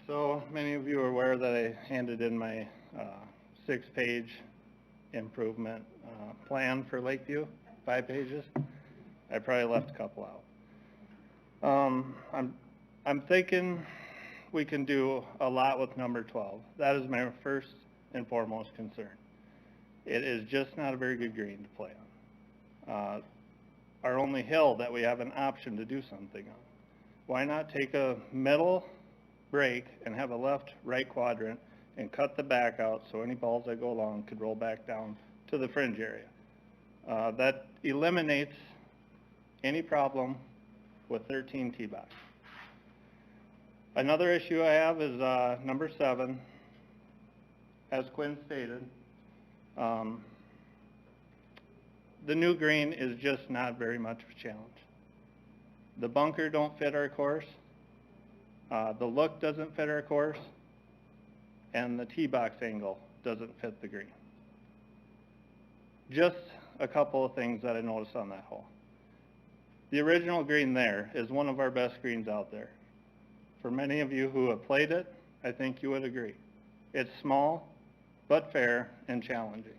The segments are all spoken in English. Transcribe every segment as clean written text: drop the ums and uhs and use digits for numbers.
So many of you are aware that I handed in my 6-page improvement plan for Lakeview, 5 pages. I probably left a couple out. I'm thinking we can do a lot with number 12. That is my first and foremost concern. It is just not a very good green to play on. Our only hill that we have an option to do something on. Why not take a middle break and have a left-right quadrant and cut the back out so any balls that go along could roll back down to the fringe area. That eliminates any problem with 13 tee box. Another issue I have is number 7. As Quinn stated, the new green is just not very much of a challenge. The bunker don't fit our course. The look doesn't fit our course, and the tee box angle doesn't fit the green. Just a couple of things that I noticed on that hole. The original green there is one of our best greens out there. For many of you who have played it, I think you would agree. It's small, but fair and challenging.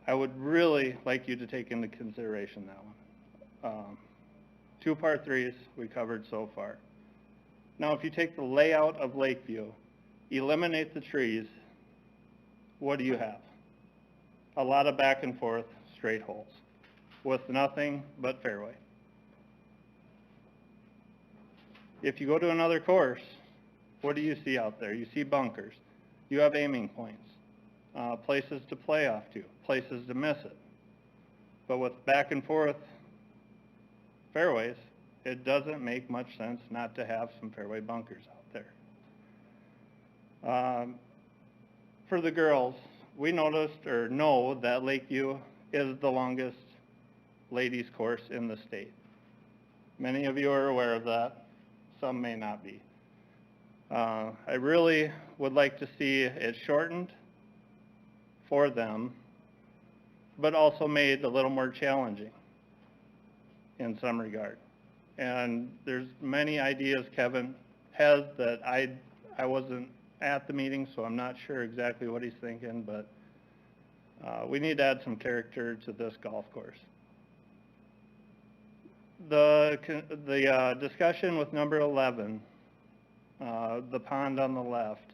I would really like you to take into consideration that one. 2 par 3s we covered so far. Now if you take the layout of Lakeview, eliminate the trees, what do you have? A lot of back and forth straight holes with nothing but fairway. If you go to another course, what do you see out there? You see bunkers. You have aiming points, places to play off to, places to miss it. But with back and forth fairways, it doesn't make much sense not to have some fairway bunkers out there. For the girls, we noticed or know that Lakeview is the longest ladies course in the state. Many of you are aware of that. Some may not be. I really would like to see it shortened for them, but also made a little more challenging in some regard. And there's many ideas Kevin has that I wasn't at the meeting, so I'm not sure exactly what he's thinking, but we need to add some character to this golf course. The discussion with number 11, the pond on the left,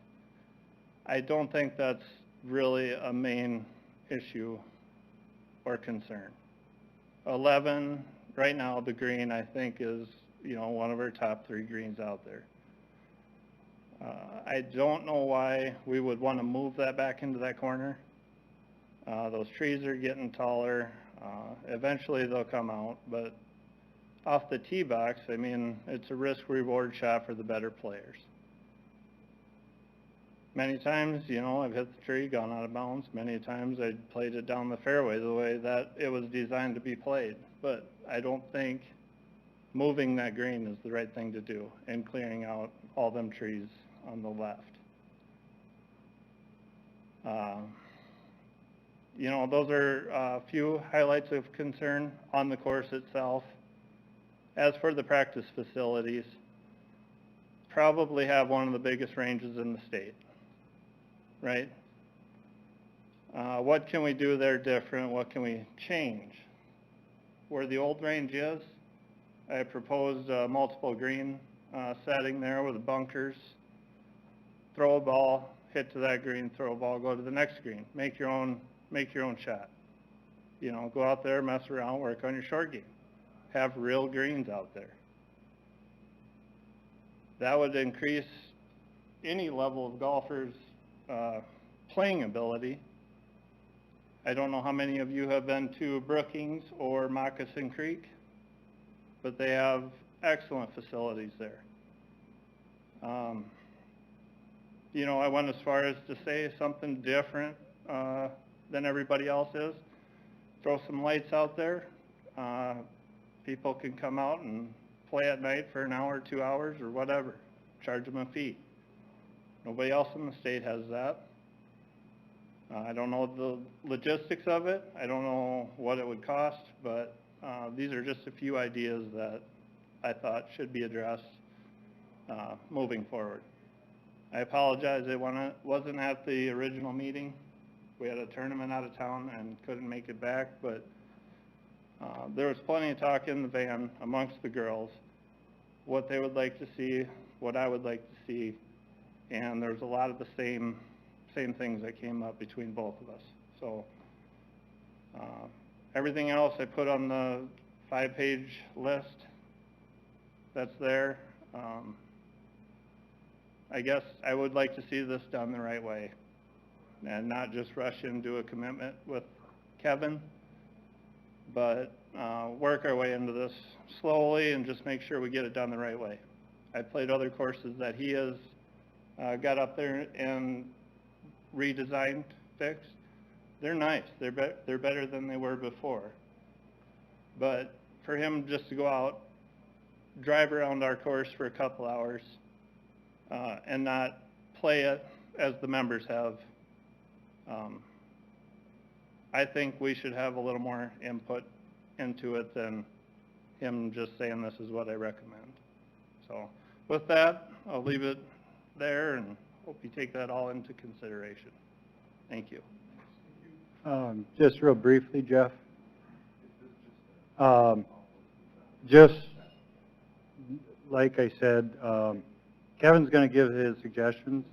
I don't think that's really a main issue or concern. 11, right now, the green, I think, is one of our top 3 greens out there. I don't know why we would want to move that back into that corner. Those trees are getting taller. Eventually they'll come out, but off the tee box, I mean, it's a risk-reward shot for the better players. Many times, I've hit the tree, gone out of bounds. Many times I played it down the fairway the way that it was designed to be played. But I don't think moving that green is the right thing to do and clearing out all them trees on the left. Those are a few highlights of concern on the course itself. As for the practice facilities, probably have one of the biggest ranges in the state, right? What can we do there different? What can we change? Where the old range is, I proposed a multiple green setting there with the bunkers. Throw a ball, hit to that green, throw a ball, go to the next green. Make your own shot. Go out there, mess around, work on your short game. Have real greens out there. That would increase any level of golfers' playing ability. I don't know how many of you have been to Brookings or Moccasin Creek, but they have excellent facilities there. I went as far as to say something different than everybody else is. Throw some lights out there. People can come out and play at night for an hour, 2 hours, or whatever. Charge them a fee. Nobody else in the state has that. I don't know the logistics of it. I don't know what it would cost, but these are just a few ideas that I thought should be addressed moving forward. I apologize, it wasn't at the original meeting. We had a tournament out of town and couldn't make it back, but there was plenty of talk in the van amongst the girls, what they would like to see, what I would like to see, and there's a lot of the same things that came up between both of us. So everything else I put on the 5-page list that's there. I guess I would like to see this done the right way and not just rush into a commitment with Kevin, but work our way into this slowly and just make sure we get it done the right way. I played other courses that he has got up there and redesigned, fixed. They're nice. They're better than they were before. But for him just to go out, drive around our course for a couple hours, and not play it as the members have, I think we should have a little more input into it than him just saying this is what I recommend. So with that, I'll leave it there and hope you take that all into consideration. Thank you. Just real briefly, Jeff. Just like I said, Kevin's going to give his suggestions,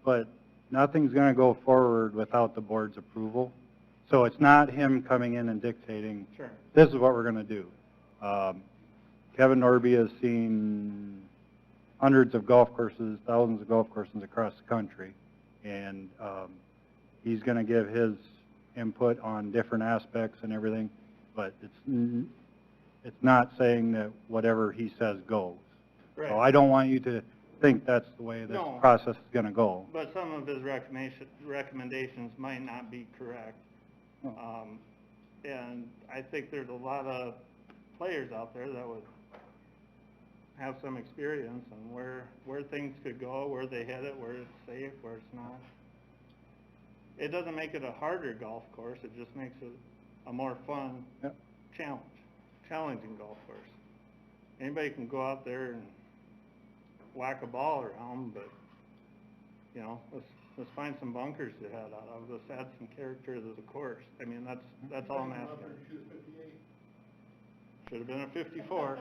but nothing's going to go forward without the board's approval. So it's not him coming in and dictating, Sure. This is what we're going to do. Kevin Norby has seen hundreds of golf courses, thousands of golf courses across the country, and he's going to give his input on different aspects and everything, but it's not saying that whatever he says goes. Right. So I don't want you to think that's the way this process is going to go. But some of his recommendations might not be correct. Oh. And I think there's a lot of players out there that would have some experience on where things could go, where they hit it, where it's safe, where it's not. It doesn't make it a harder golf course, it just makes it a more fun challenging golf course. Anybody can go out there and whack a ball around, but, you know, let's find some bunkers to head out of. Let's add some character to the course. I mean, that's all I'm asking. Should have been a 54.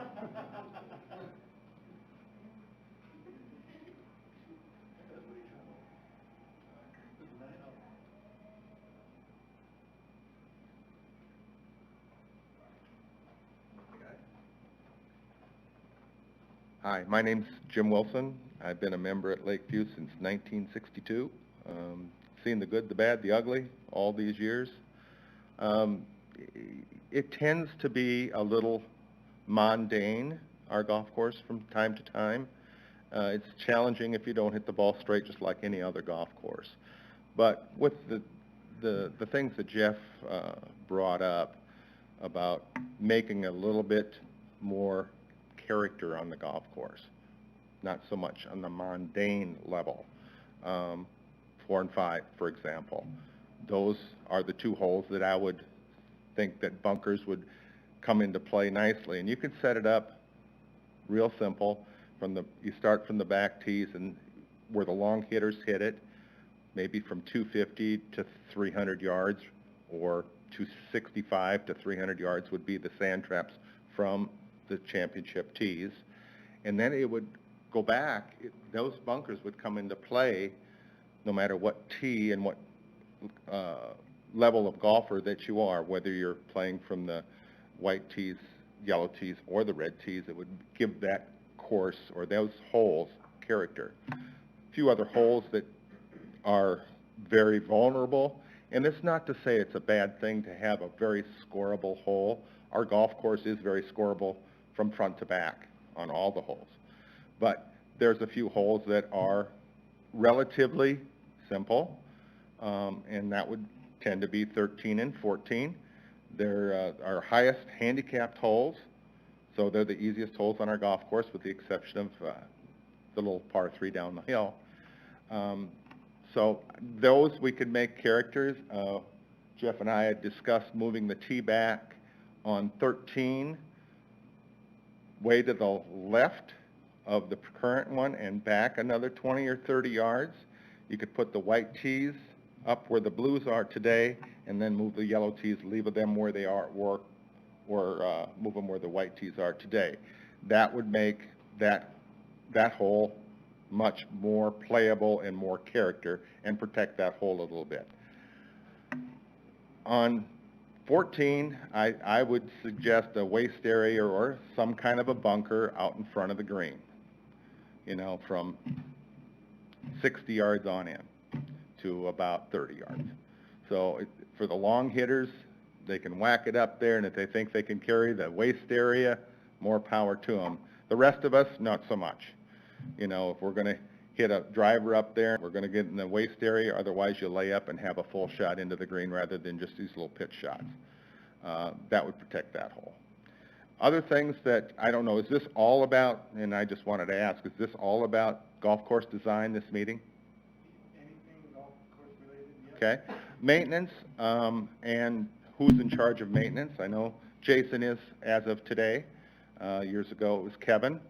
Hi, my name's Jim Wilson. I've been a member at Lakeview since 1962. Seen the good, the bad, the ugly all these years. It tends to be a little mundane, our golf course, from time to time. It's challenging if you don't hit the ball straight, just like any other golf course. But with the things that Jeff brought up about making a little bit more character on the golf course, not so much on the mundane level. 4 and 5, for example. Those are the 2 holes that I would think that bunkers would come into play nicely. And you could set it up real simple. You start from the back tees and where the long hitters hit it, maybe from 250 to 300 yards, or 265 to 300 yards would be the sand traps from the championship tees. And then it would go back. Those bunkers would come into play no matter what tee and what level of golfer that you are, whether you're playing from the white tees, yellow tees, or the red tees. It would give that course or those holes character. A few other holes that are very vulnerable, and it's not to say it's a bad thing to have a very scoreable hole. Our golf course is very scoreable from front to back on all the holes. But there's a few holes that are relatively simple, and that would tend to be 13 and 14. They're our highest handicapped holes, so they're the easiest holes on our golf course with the exception of the little par 3 down the hill. So those we could make characters. Jeff and I had discussed moving the tee back on 13 way to the left of the current one and back another 20 or 30 yards. You could put the white tees up where the blues are today, and then move the yellow tees, leave them where they are, or move them where the white tees are today. That would make that hole much more playable and more character, and protect that hole a little bit. On 14, I would suggest a waste area or some kind of a bunker out in front of the green, you know, from 60 yards on in to about 30 yards. So for the long hitters, they can whack it up there, and if they think they can carry the waste area, more power to them. The rest of us, not so much. You know, if we're going to hit a driver up there, we're going to get in the waste area, otherwise you lay up and have a full shot into the green rather than just these little pitch shots. That would protect that hole. Other things that, I don't know, is this all about, and I just wanted to ask, is this all about golf course design, this meeting? Anything golf course related, yes. Okay. Maintenance, and who's in charge of maintenance? I know Jason is as of today. Years ago it was Kevin.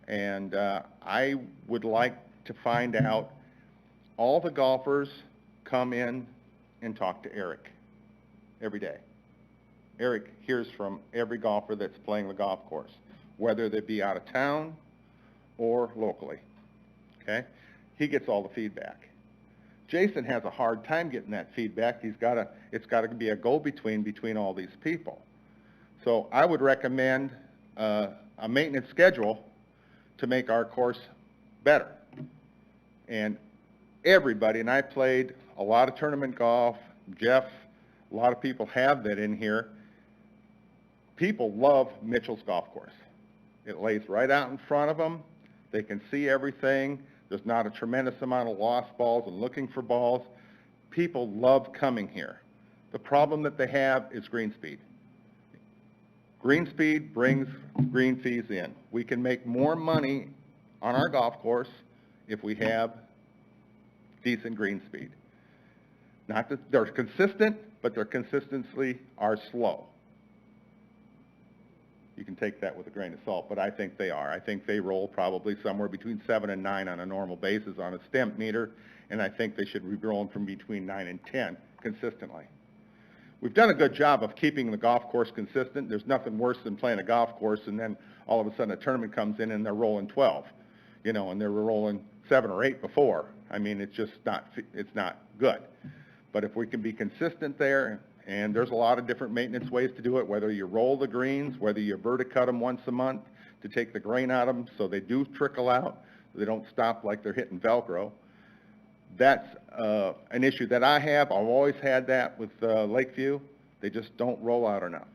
And I would like to find out, all the golfers come in and talk to Eric every day. Eric hears from every golfer that's playing the golf course, whether they be out of town or locally, okay? He gets all the feedback. Jason has a hard time getting that feedback. It's got to be a go-between between all these people. So I would recommend a maintenance schedule to make our course better. And everybody, and I played a lot of tournament golf, Jeff, a lot of people have that in here. People love Mitchell's golf course. It lays right out in front of them. They can see everything. There's not a tremendous amount of lost balls and looking for balls. People love coming here. The problem that they have is green speed. Green speed brings green fees in. We can make more money on our golf course if we have decent green speed. Not that they're consistent, but their consistency are slow. You can take that with a grain of salt, but I think they are. I think they roll probably somewhere between 7 and 9 on a normal basis on a stemp meter, and I think they should be rolling from between 9 and 10 consistently. We've done a good job of keeping the golf course consistent. There's nothing worse than playing a golf course and then all of a sudden a tournament comes in and they're rolling 12, you know, and they were rolling 7 or 8 before. I mean, it's just not, it's not good. But if we can be consistent there, and there's a lot of different maintenance ways to do it, whether you roll the greens, whether you verticut them once a month to take the grain out of them so they do trickle out, so they don't stop like they're hitting Velcro. That's an issue that I have. I've always had that with Lakeview. They just don't roll out enough.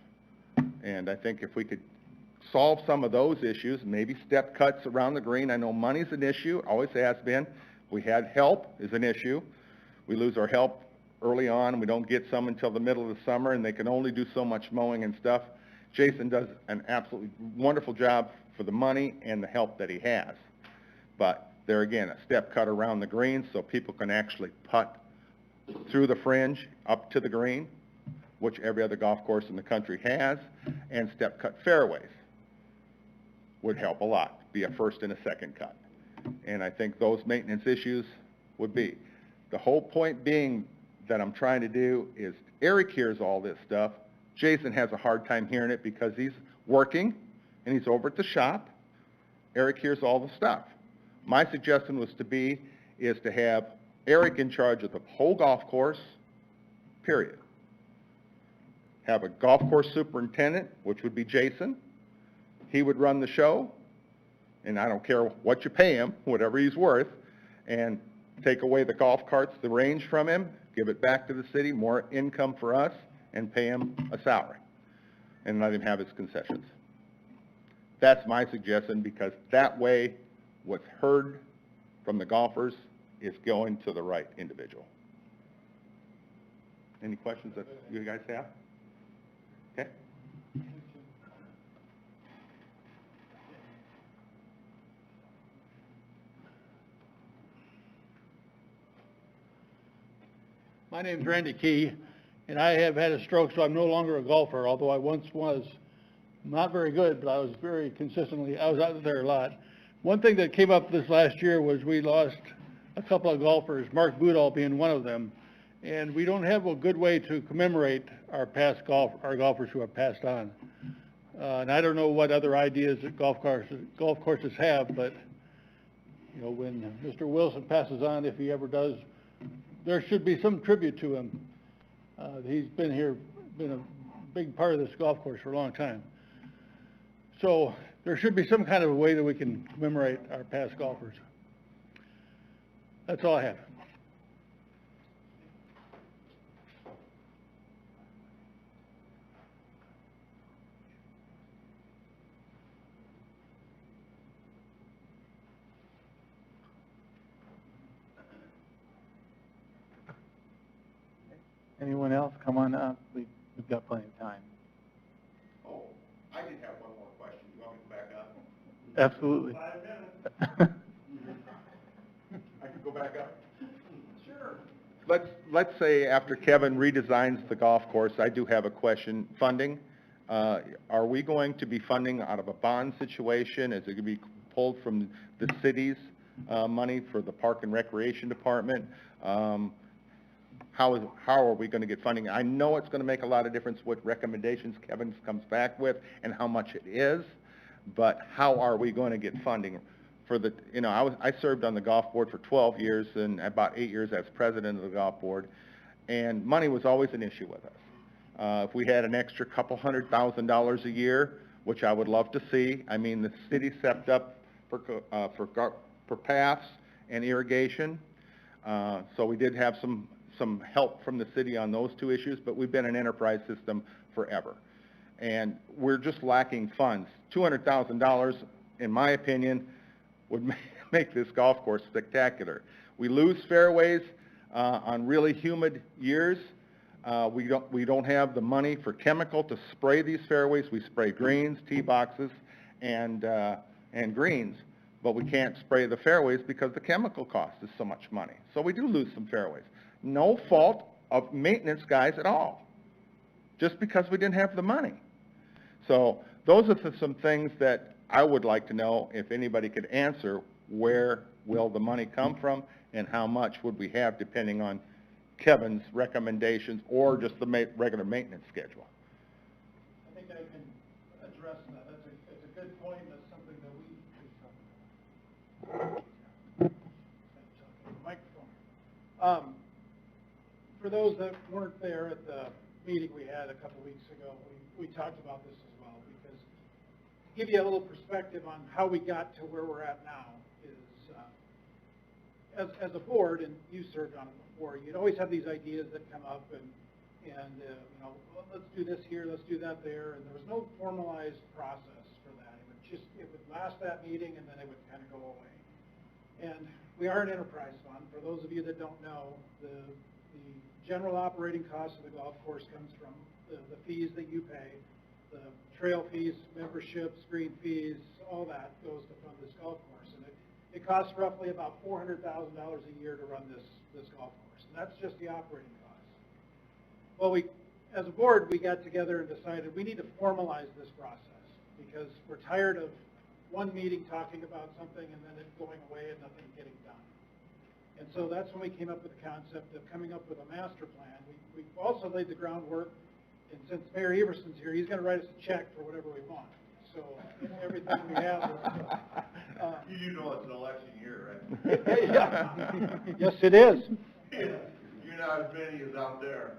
And I think if we could solve some of those issues, maybe step cuts around the green. I know money's an issue, always has been. We had help is an issue. We lose our help early on. We don't get some until the middle of the summer, and they can only do so much mowing and stuff. Jason does an absolutely wonderful job for the money and the help that he has. But there again, a step cut around the green so people can actually putt through the fringe up to the green, which every other golf course in the country has, and step cut fairways would help a lot, be a first and a second cut. And I think those maintenance issues would be. The whole point being that I'm trying to do is Eric hears all this stuff. Jason has a hard time hearing it because he's working and he's over at the shop. Eric hears all the stuff. My suggestion was to have Eric in charge of the whole golf course, period. Have a golf course superintendent, which would be Jason. He would run the show, and I don't care what you pay him, whatever he's worth, and take away the golf carts, the range from him, give it back to the city, more income for us, and pay him a salary, and let him have his concessions. That's my suggestion, because that way what's heard from the golfers is going to the right individual. Any questions that you guys have? Okay. My name's Randy Key, and I have had a stroke, so I'm no longer a golfer, although I once was not very good, but I was very consistently, I was out there a lot. One thing that came up this last year was we lost a couple of golfers, Mark Boudall being one of them, and we don't have a good way to commemorate our golfers who have passed on. And I don't know what other ideas that golf courses have, but you know, when Mr. Wilson passes on, if he ever does, there should be some tribute to him. He's been a big part of this golf course for a long time. So there should be some kind of a way that we can commemorate our past golfers. That's all I have. Anyone else? Come on up. We've got plenty of time. Oh, I did have one more question. You want me to back up? Absolutely. 5 minutes. I could go back up? Sure. Let's say after Kevin redesigns the golf course, I do have a question. Funding, are we going to be funding out of a bond situation? Is it going to be pulled from the city's money for the Park and Recreation Department? How are we going to get funding? I know it's going to make a lot of difference what recommendations Kevin comes back with and how much it is, but how are we going to get funding? For the, you know, I served on the golf board for 12 years and about 8 years as president of the golf board, and money was always an issue with us. If we had an extra couple $100,000 a year, which I would love to see, I mean, the city stepped up for paths and irrigation, so we did have some help from the city on those two issues, but we've been an enterprise system forever. And we're just lacking funds. $200,000, in my opinion, would make this golf course spectacular. We lose fairways on really humid years. We don't have the money for chemical to spray these fairways. We spray greens, tee boxes, and greens, but we can't spray the fairways because the chemical cost is so much money. So we do lose some fairways. No fault of maintenance guys at all, just because we didn't have the money. So those are some things that I would like to know if anybody could answer. Where will the money come from and how much would we have depending on Kevin's recommendations or just the regular maintenance schedule? I think I can address that. That's a good point. That's something that we microphone. For those that weren't there at the meeting we had a couple weeks ago, we talked about this as well, because to give you a little perspective on how we got to where we're at now is, as a board, and you served on it before, you'd always have these ideas that come up, and you know, well, let's do this here, let's do that there, and there was no formalized process for that. It would last that meeting, and then it would kind of go away. And we are an enterprise fund. For those of you that don't know, the general operating cost of the golf course comes from the fees that you pay, the trail fees, memberships, green fees, all that goes to fund this golf course. And it costs roughly about $400,000 a year to run this golf course. And that's just the operating costs. Well, as a board, we got together and decided we need to formalize this process, because we're tired of one meeting talking about something and then it going away and nothing getting done. And so that's when we came up with the concept of coming up with a master plan. We've also laid the groundwork, and since Mayor Everson's here, he's going to write us a check for whatever we want. So everything we have is... You know it's an election year, right? Yeah. Yes, it is. You're not as many as out there.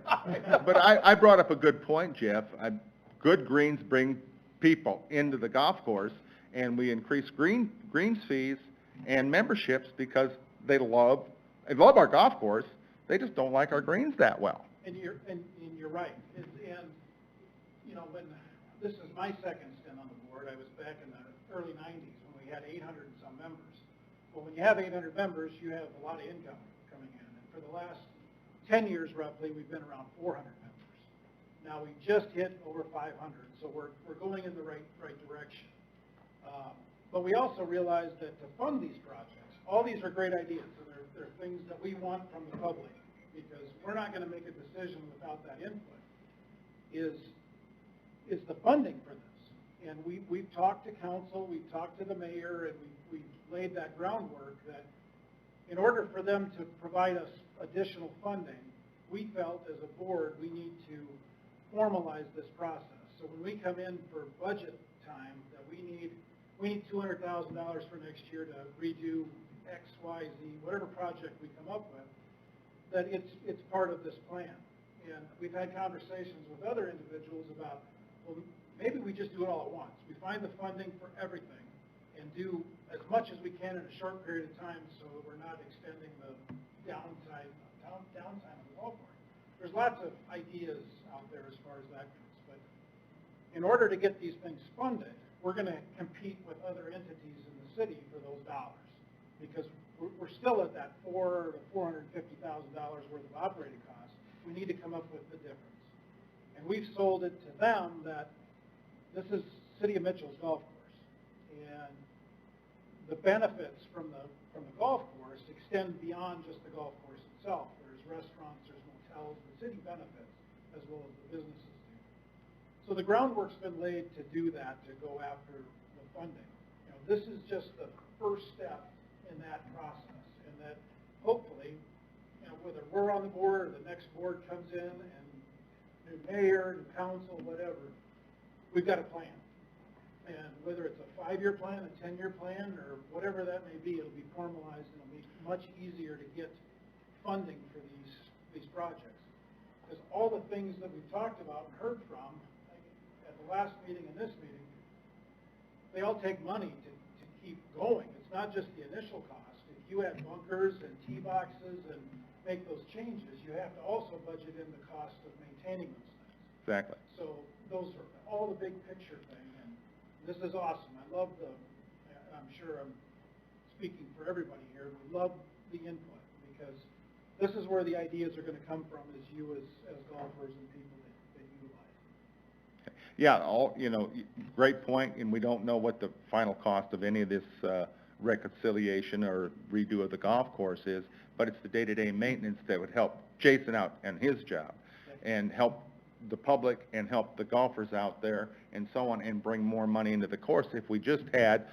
But I brought up a good point, Jeff. Good greens bring people into the golf course, and we increase greens fees and memberships because they love our golf course. They just don't like our greens that well. And you're right. And you know, when this is my second stint on the board, I was back in the early '90s when we had 800 and some members. Well, when you have 800 members, you have a lot of income coming in. And for the last 10 years, roughly, we've been around 400 members. Now we just hit over 500, so we're going in the right direction. But we also realized that to fund these projects, all these are great ideas, and they're things that we want from the public, because we're not going to make a decision without that input, is the funding for this. And we've talked to council, we've talked to the mayor, and we've laid that groundwork that in order for them to provide us additional funding, we felt as a board, we need to formalize this process. So when we come in for budget time, that we need $200,000 for next year to redo X, Y, Z, whatever project we come up with, that it's part of this plan. And we've had conversations with other individuals about, well, maybe we just do it all at once. We find the funding for everything and do as much as we can in a short period of time so that we're not extending the downtime of the golf course. There's lots of ideas out there as far as that goes, but in order to get these things funded, we're going to compete with other entities in the city for those dollars, because we're still at that $400,000 to $450,000 worth of operating costs. We need to come up with the difference, and we've sold it to them that this is City of Mitchell's golf course, and the benefits from the golf course extend beyond just the golf course itself. There's restaurants, there's motels, the city benefits as well as the businesses do. So the groundwork's been laid to do that, to go after the funding. You know, this is just the first step in that process, and that hopefully, you know, whether we're on the board or the next board comes in and new mayor, new council, whatever, we've got a plan. And whether it's a 5-year plan, a 10-year plan, or whatever that may be, it'll be formalized and it'll be much easier to get funding for these projects. Because all the things that we've talked about and heard from, like at the last meeting and this meeting, they all take money to keep going. It's not just the initial cost. If you add bunkers and tee boxes and make those changes, you have to also budget in the cost of maintaining those things. Exactly. So those are all the big picture thing, and this is awesome. I love I'm sure I'm speaking for everybody here, we love the input, because this is where the ideas are going to come from, is you as golfers and people that utilize. Yeah, you know, great point, and we don't know what the final cost of any of this reconciliation or redo of the golf course is, but it's the day-to-day maintenance that would help Jason out and his job, and help the public and help the golfers out there and so on, and bring more money into the course if we just had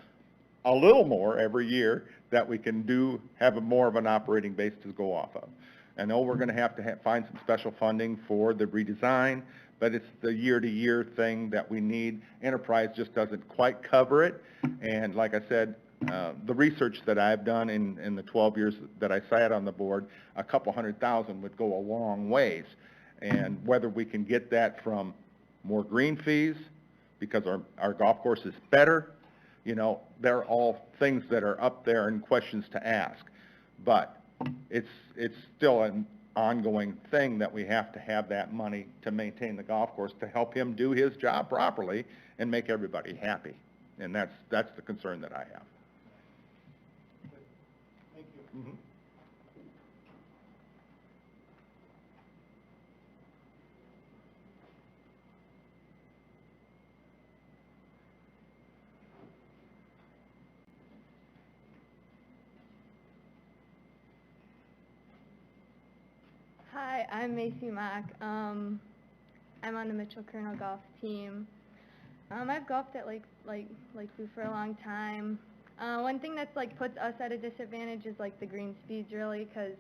a little more every year that we can have more of an operating base to go off of. I know we're going to have find some special funding for the redesign, but it's the year-to-year thing that we need. Enterprise just doesn't quite cover it, and like I said, the research that I've done in the 12 years that I sat on the board, a couple $100,000 would go a long ways. And whether we can get that from more green fees, because our golf course is better, you know, they're all things that are up there and questions to ask. But it's still an ongoing thing that we have to have that money to maintain the golf course, to help him do his job properly and make everybody happy. And that's the concern that I have. Thank you. Mm-hmm. Hi, I'm Macy Mack. I'm on the Mitchell Colonel golf team. I've golfed at Lakeview for a long time. One thing that's puts us at a disadvantage is the green speeds, really, because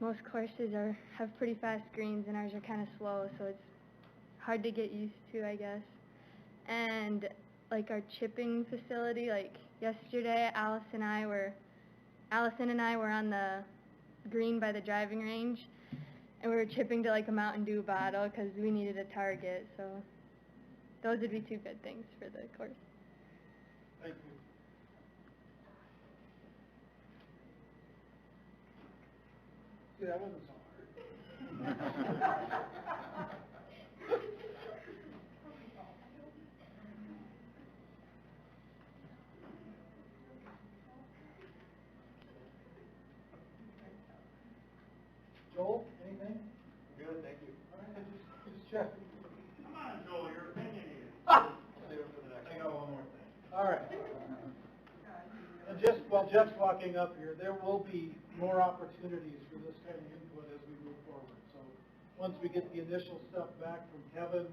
most courses have pretty fast greens and ours are kind of slow, so it's hard to get used to, I guess. And our chipping facility, yesterday, Allison and I were on the green by the driving range, and we were chipping to a Mountain Dew bottle because we needed a target. So those would be two good things for the course. Thank you. See, that wasn't so hard. Joel, anything? Good, thank you. All right, just check. Come on, Joel, your opinion is. Save it for the next. I got one more thing. All right. And just while Jeff's walking up here, there will be more opportunities for this kind of input as we move forward. So once we get the initial stuff back from Kevin,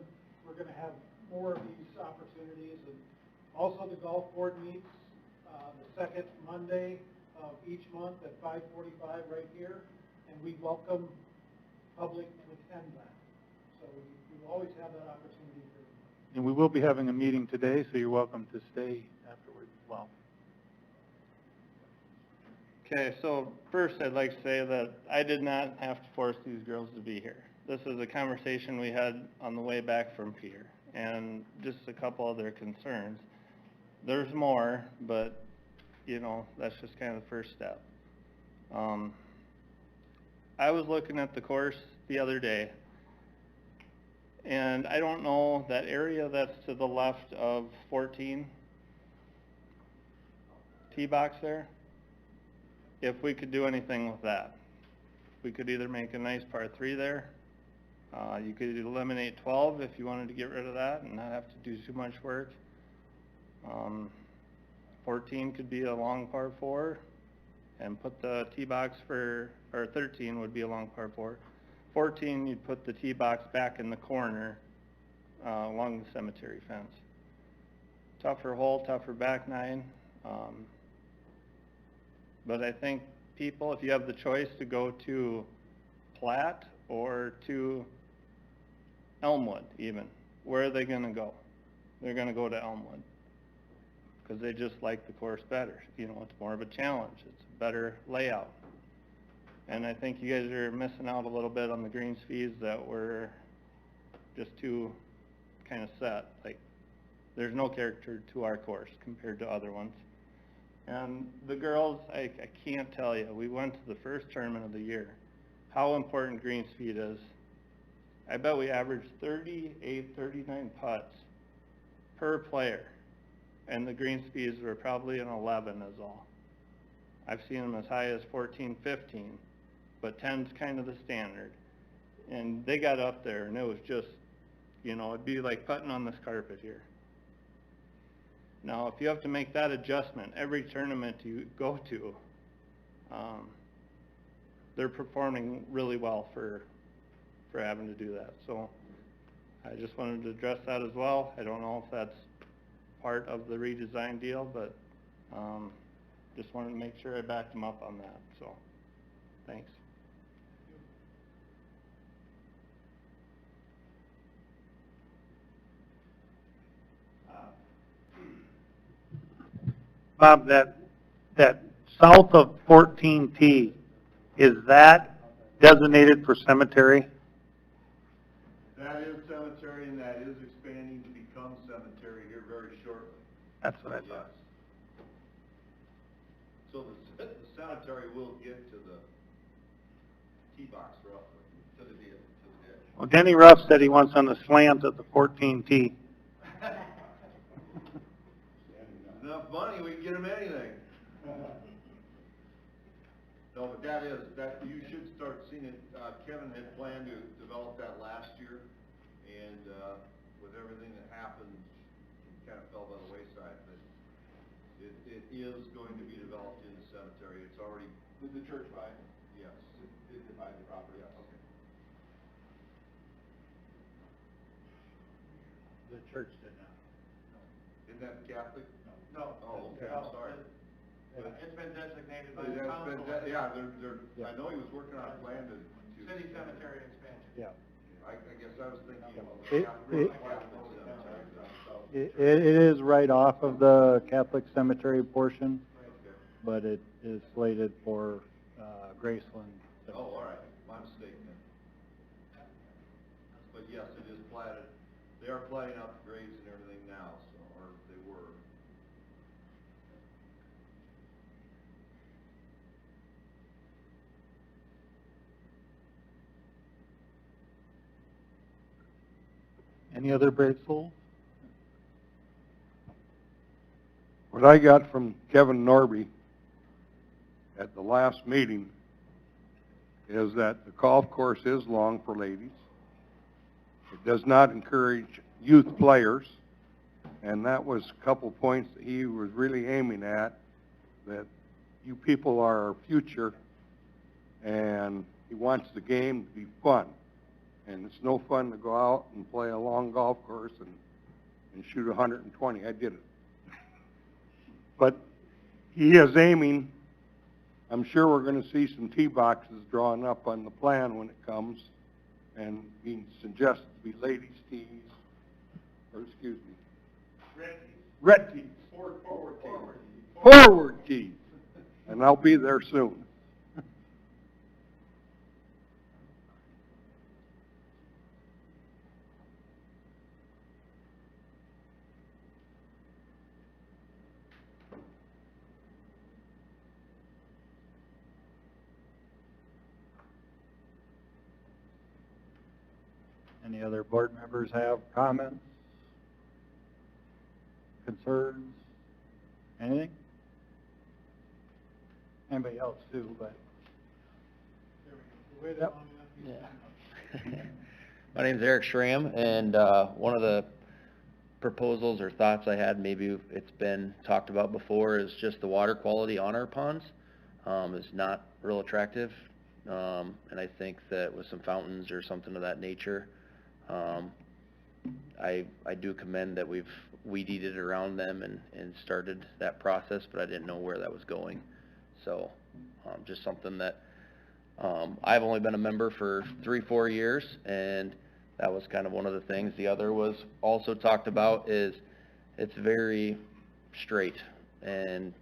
we're going to have more of these opportunities. And also the golf board meets the second Monday of each month at 5:45 right here, and we welcome public to attend that. So we will always have that opportunity for everybody. And we will be having a meeting today, so you're welcome to stay afterwards as well. Okay, so first I'd like to say that I did not have to force these girls to be here. This is a conversation we had on the way back from Pier, and just a couple other concerns. There's more, but, you know, that's just kind of the first step. I was looking at the course the other day, and I don't know that area that's to the left of 14 tee box there, if we could do anything with that. We could either make a nice par 3 there. You could eliminate 12 if you wanted to get rid of that and not have to do too much work. 14 could be a long par 4 and put the tee box for, or 13 would be a long par 4. 14, you'd put the tee box back in the corner along the cemetery fence. Tougher hole, tougher back nine. But I think people, if you have the choice to go to Platte or to Elmwood even, where are they going to go? They're going to go to Elmwood because they just like the course better. You know, it's more of a challenge. It's a better layout. And I think you guys are missing out a little bit on the greens fees that were just too kind of set. Like, there's no character to our course compared to other ones. And the girls, I can't tell you, we went to the first tournament of the year, how important green speed is. I bet we averaged 38, 39 putts per player, and the green speeds were probably an 11 is all. I've seen them as high as 14, 15, but 10's kind of the standard. And they got up there, and it was just, you know, it'd be like putting on this carpet here. Now, if you have to make that adjustment every tournament you go to, they're performing really well for having to do that. So I just wanted to address that as well. I don't know if that's part of the redesign deal, but just wanted to make sure I backed them up on that. So, thanks. Bob, that south of 14T, is that designated for cemetery? That is cemetery, and that is expanding to become cemetery here very shortly. That's what I thought. Yes. So the cemetery will get to the tee box roughly, to the ditch. Well, Denny Ruff said he wants on the slant at the 14T. Enough money, we can get them anything. No, but that you should start seeing it. Kevin had planned to develop that last year, and with everything that happened, it kind of fell by the wayside. But it is going to be developed in the cemetery. It's already. Did the church buy it? Yes. Did they buy the property? Yes. Okay. The church did not. Isn't that Catholic? No. Oh, okay, I'm sorry. It's been designated by That's the council. yeah, I know he was working on a plan to. City cemetery expansion. Yeah. I guess I was thinking of It- Catholic cemetery. It is right off of the Catholic cemetery portion, Okay. but it is slated for Graceland. Oh, all right, my mistake then. But yes, it is platted, they are platting out the graves and everything now, so, or they were. Any other brave souls? What I got from Kevin Norby at the last meeting is that the golf course is long for ladies. It does not encourage youth players, and that was a couple points that he was really aiming at, that you people are our future, and he wants the game to be fun. And it's no fun to go out and play a long golf course and and shoot 120. I did it. But he is aiming, I'm sure we're going to see some tee boxes drawn up on the plan when it comes, and he suggests to be ladies' tees, or excuse me, red tees. Forward tees. And I'll be there soon. Any other board members have comments, concerns, anything? Anybody else too, but. There we go. Wait a moment. My name's Eric Schramm, and one of the proposals or thoughts I had, maybe it's been talked about before, is just the water quality on our ponds is not real attractive, and I think that with some fountains or something of that nature, I do commend that we've weed-eated around them and started that process, but I didn't know where that was going. So just something that I've only been a member for 3-4 years, and that was kind of one of the things. The other was also talked about is it's very straight, and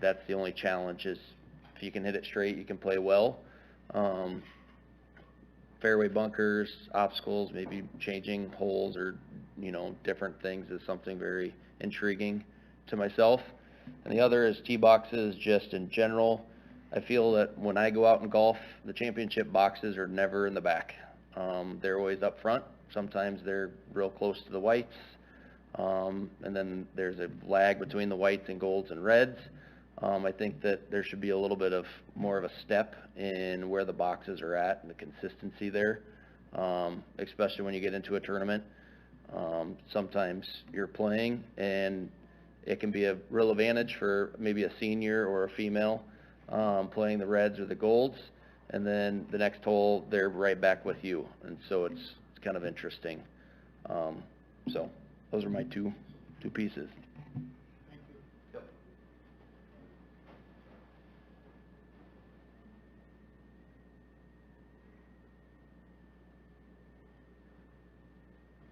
that's the only challenge is if you can hit it straight, you can play well. Fairway bunkers, obstacles, maybe changing holes or, you know, different things is something very intriguing to myself. And the other is tee boxes just in general. I feel that when I go out and golf, the championship boxes are never in the back. They're always up front. Sometimes they're real close to the whites. And then there's a lag between the whites and golds and reds. I think that there should be a little bit of more of a step in where the boxes are at and the consistency there, especially when you get into a tournament. Sometimes you're playing and it can be a real advantage for maybe a senior or a female playing the reds or the golds, and then the next hole they're right back with you, and so it's kind of interesting. So those are my two pieces. Thank you. Yep.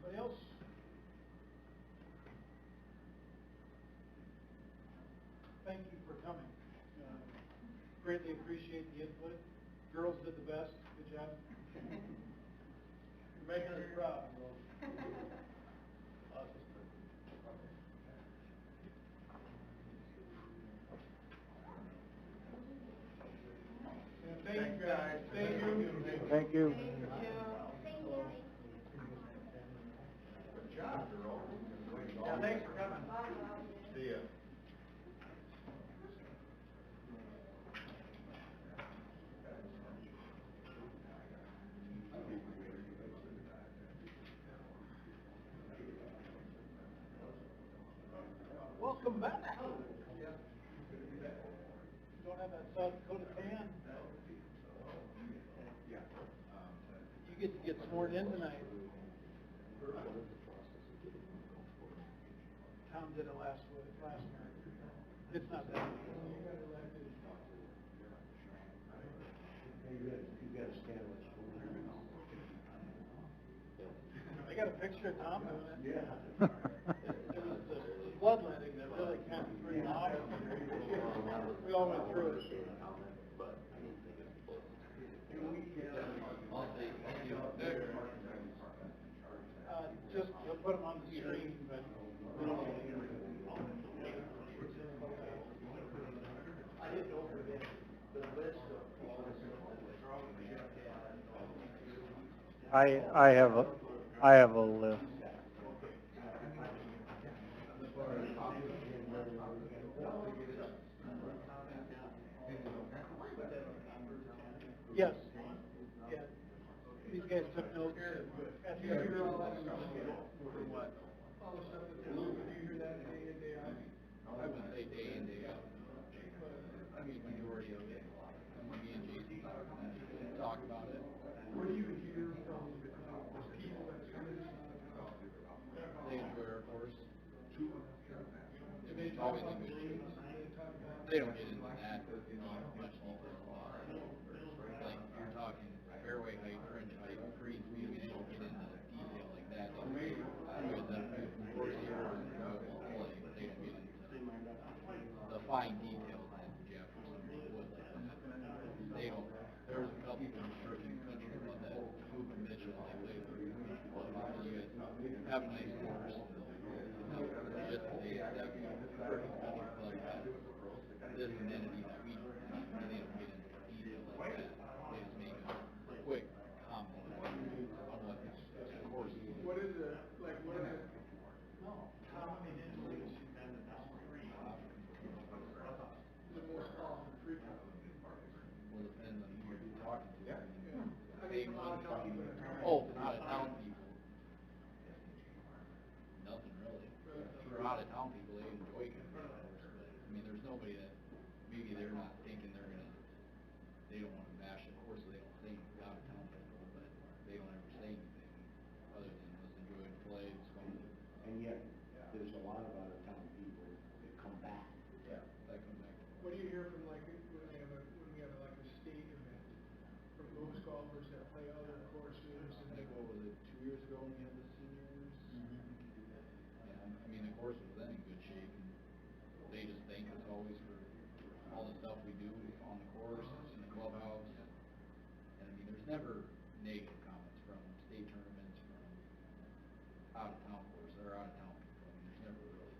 Anybody else? Thank you for coming. Greatly appreciate the input. Girls did the best. Good job. You're making us proud. Thank you, guys. Thank you. Thank you. Good job, girl. Yeah, thanks for coming. See ya. Welcome back. Don't have that South Dakota tan. You get to get sworn in tonight. Tom did it last night. It's not that. I got a picture of Tom doing it. Yeah. It was the bloodletting that really kind of threw him off. We all went through it. Just he'll put them on the screen, but we don't need to. I didn't know the list of all this. I have a list. Yes. Yeah. These guys took notes. After you hear all that stuff, for what? All the stuff that do you hear that day in, day out? I would say day in, day out. I mean, majority of it. Me and JC talk about it. What do you hear from the people that come in? They enjoy our course. obviously good shape. They don't get into that much detail. Like, you're talking fairway height, fringe height, green speed, I mean, they don't get into detail like that. They can be good that course here or good play, but they don't get into the fine details that Jeff or someone would like that. They don't, there's a couple of working country about that, Hoop and Mitchell, they play through. You guys have a nice course. Just they have working country club has this identity that we don't have. They don't get into detail like that. They just make a quick comment on what the course is. What is it, like, what is it? How many injuries you had in the street? The most common treatment. Well, it depends on who you're talking to. Yeah. I They mean, a lot of town people. Oh, out of town people. Nothing really. For out of town people, they enjoy coming to the course, but, I mean, there's nobody that, maybe they're not thinking they're gonna, they don't wanna bash the course, so they don't say anything out of town people, but they don't ever say anything other than let's enjoy the play, it's fun. And yet, there's a lot of out-of-town people that come back. Yeah, that comes back. What do you hear from like, when we have like a state event, from those golfers that play other courses? I think, what was it, 2 years ago when we had the seniors? Yeah, I mean, the course was then in good shape, and they just thank us always for all the stuff we do on the course, in the clubhouse. And I mean, there's never negative comments from state tournaments, from out-of-town courses, or out-of-town people. I mean, there's never really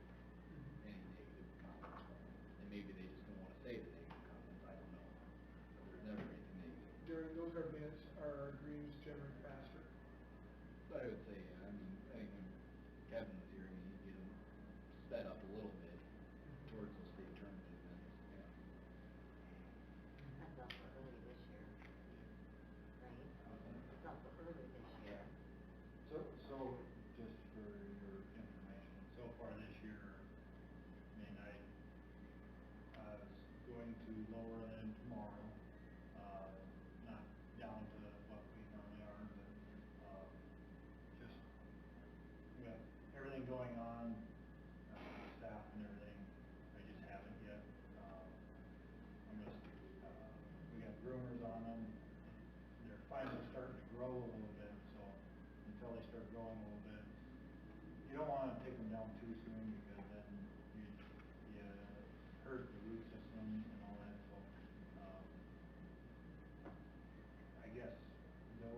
any negative comments from them. And maybe they just don't wanna say the negative comments, I don't know. But there's never anything negative. During those events, are greens generally faster? I would say, yeah, I mean, I think when Kevin was here, I mean, he'd get them sped up a little bit towards those state tournament events, yeah. That's also early this year, right? It's also early this year. So, just for your information, so far this year, I mean, I was going to lower than tomorrow, not down to what we normally are, but, just, we have everything going on, staff and everything, I just haven't yet, I'm just, we got groomers on them, they're finally starting to grow a little bit, so until they start growing a little bit, you don't wanna take them down too soon, because then you hurt the root system and all that, so, I guess,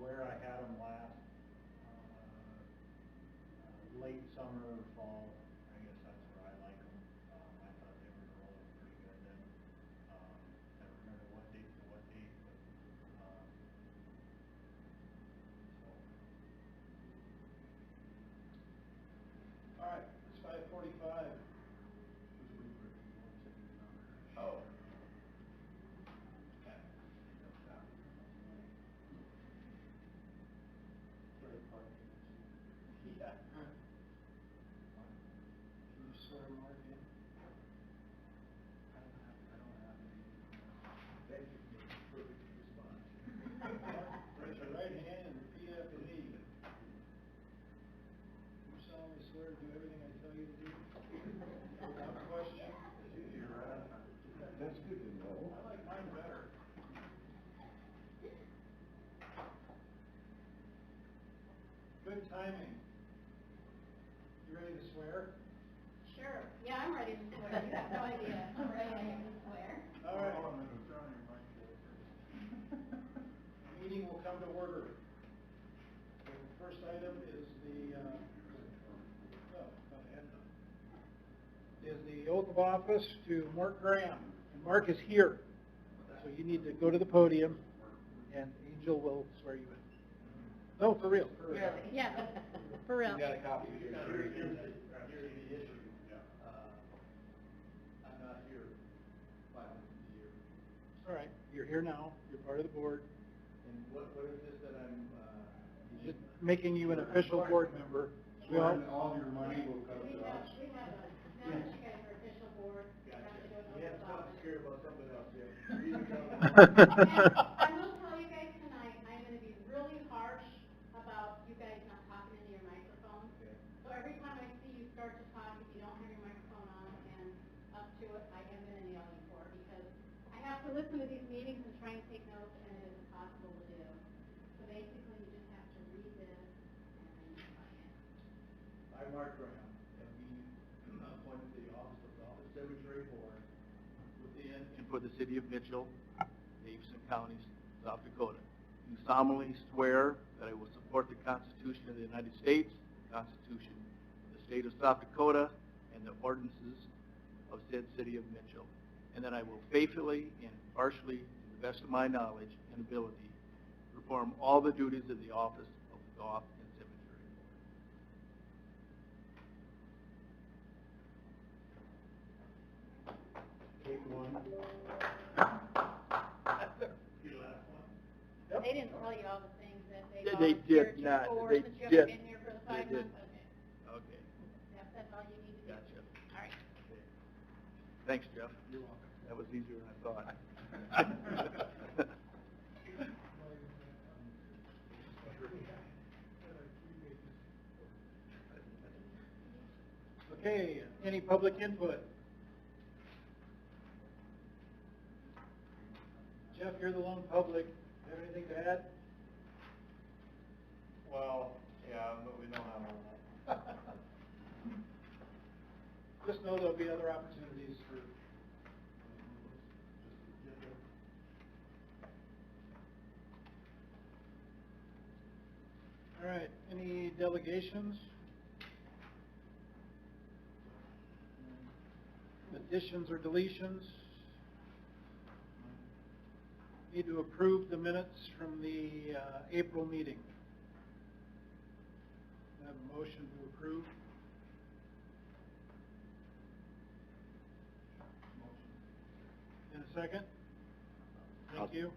where I had them last, late summer or fall, I guess that's where I like them. I thought they were growing pretty good then. I don't remember what date to what date, but, so. All right, it's 5:45. Oh. Yeah. Can you swear Mark in? I don't have any. That could be a perfect response. Raise your right hand and repeat after me. You solemnly swear to do everything I tell you to do? Without question? That's good to know. I like mine better. Good timing. You ready to swear? Sure, yeah, I'm ready to swear, you have no idea, I'm ready to swear. All right. Meeting will come to order. The first item is the oath of office to Mark Graham. And Mark is here, so you need to go to the podium, and Angel will swear you in. No, for real. Yeah, for real. You got a copy here. Here's the issue. I'm not here 5 months a year. All right, you're here now, you're part of the board. And what is this that I'm, Just making you an official board member. We all- All your money will come to us. We have a, now that you guys are official board, you have to go to we have the something office. scared about something else, yeah. And I will tell you guys tonight, I'm gonna be really harsh about you guys not talking into your microphone. Okay. So every time I see you start to talk, if you don't have your microphone on, and, Mark Graham, and be appointed to the office of Golf and Cemetery Board within and for the city of Mitchell, Davidson County, South Dakota. Do solemnly swear that I will support the Constitution of the United States, the Constitution of the state of South Dakota, and the ordinances of said city of Mitchell, and that I will faithfully and impartially, to the best of my knowledge and ability, perform all the duties of the office of the Golf and Cemetery Board. Take one. They didn't tell you all the things that they They volunteered did you not. for They since you did. haven't been here for the 5 They did. months? Okay. Okay, That's all you need to do. gotcha. All right. Okay. Thanks, Jeff. You're welcome. That was easier than I thought. Okay, any public input? Jeff, you're the lone public. Have anything to add? Well, yeah, but we don't have all that. Just know there'll be other opportunities for. All right, any delegations? Additions or deletions? Need to approve the minutes from the April meeting. Have a motion to approve. In a second? Thank you.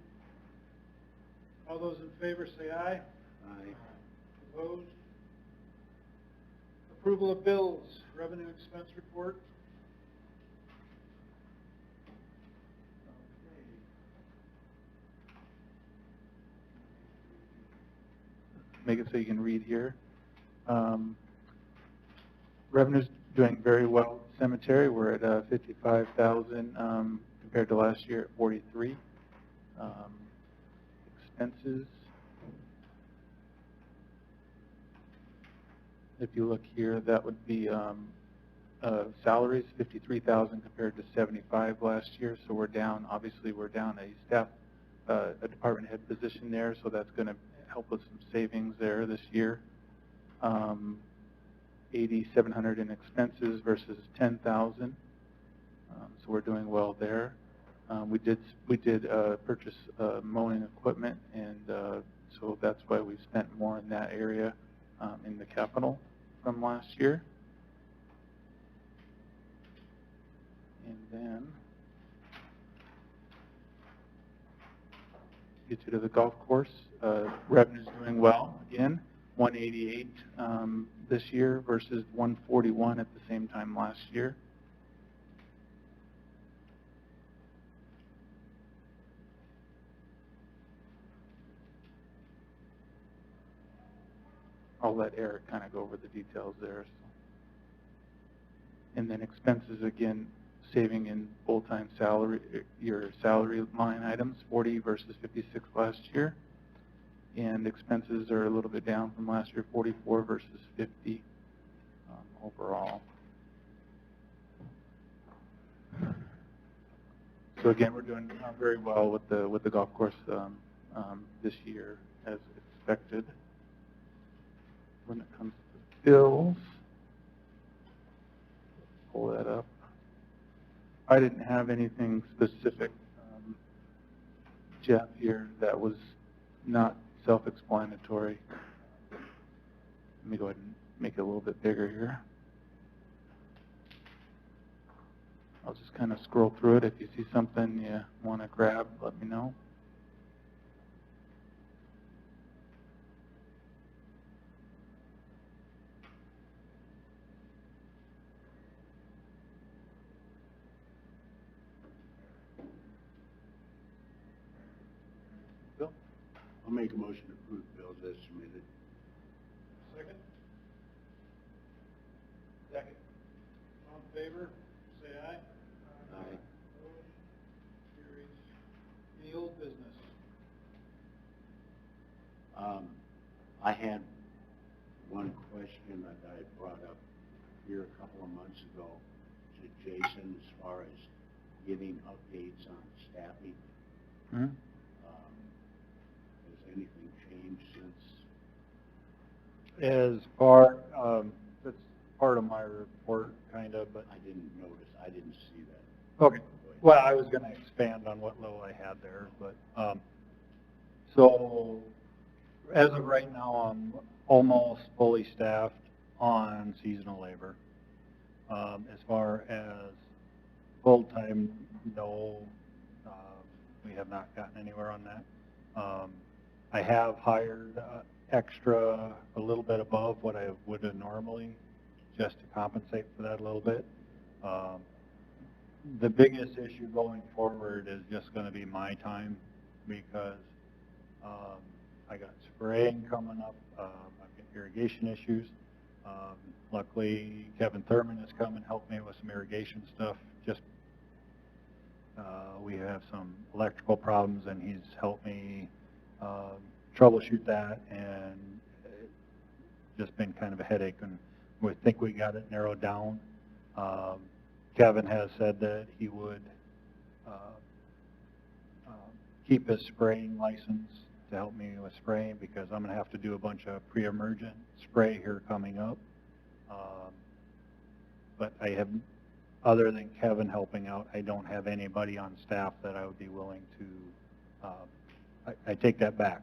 All those in favor say aye. Aye. Opposed? Approval of bills, revenue expense report. Make it so you can read here. Revenue's doing very well. Cemetery, we're at 55,000 compared to last year at 43. Expenses. If you look here, that would be salaries, 53,000 compared to 75 last year. So we're down. Obviously, we're down a department head position there, so that's going to help with some savings there this year. 8,700 in expenses versus 10,000. So we're doing well there. We did purchase mowing equipment, and so that's why we've spent more in that area in the capital from last year. And then get you to the golf course. Revenue's doing well again, 188 this year versus 141 at the same time last year. I'll let Eric kind of go over the details there. So. And then expenses, again, saving in full-time salary, your salary line items, 40 versus 56 last year. And expenses are a little bit down from last year, 44 versus 50 overall. So again, we're doing very well with the golf course this year, as expected. When it comes to bills, pull that up. I didn't have anything specific, Jeff, here that was not self-explanatory. Let me go ahead and make it a little bit bigger here. I'll just kind of scroll through it. If you see something you want to grab, let me know. Bill? I'll make a motion to approve bills as submitted. Second? Second. All in favor, say aye. Aye. Opposed? Carries. Any old business? I had one question that I brought up here a couple of months ago to Jason as far as getting updates on staffing. Mhm. Has anything changed since? As far, that's part of my report, kind of, but. I didn't notice, I didn't see that. Okay. Well, I was going to expand on what little I had there, but, so as of right now, I'm almost fully staffed on seasonal labor. As far as full-time, no, we have not gotten anywhere on that. I have hired extra, a little bit above what I would have normally, just to compensate for that a little bit. The biggest issue going forward is just going to be my time, because I got spraying coming up, I've got irrigation issues. Luckily, Kevin Thurman has come and helped me with some irrigation stuff. Just we have some electrical problems, and he's helped me troubleshoot that, and it's just been kind of a headache, and we think we got it narrowed down. Kevin has said that he would keep his spraying license to help me with spraying, because I'm going to have to do a bunch of pre-emergent spray here coming up. But I have, other than Kevin helping out, I don't have anybody on staff that I would be willing to, I take that back.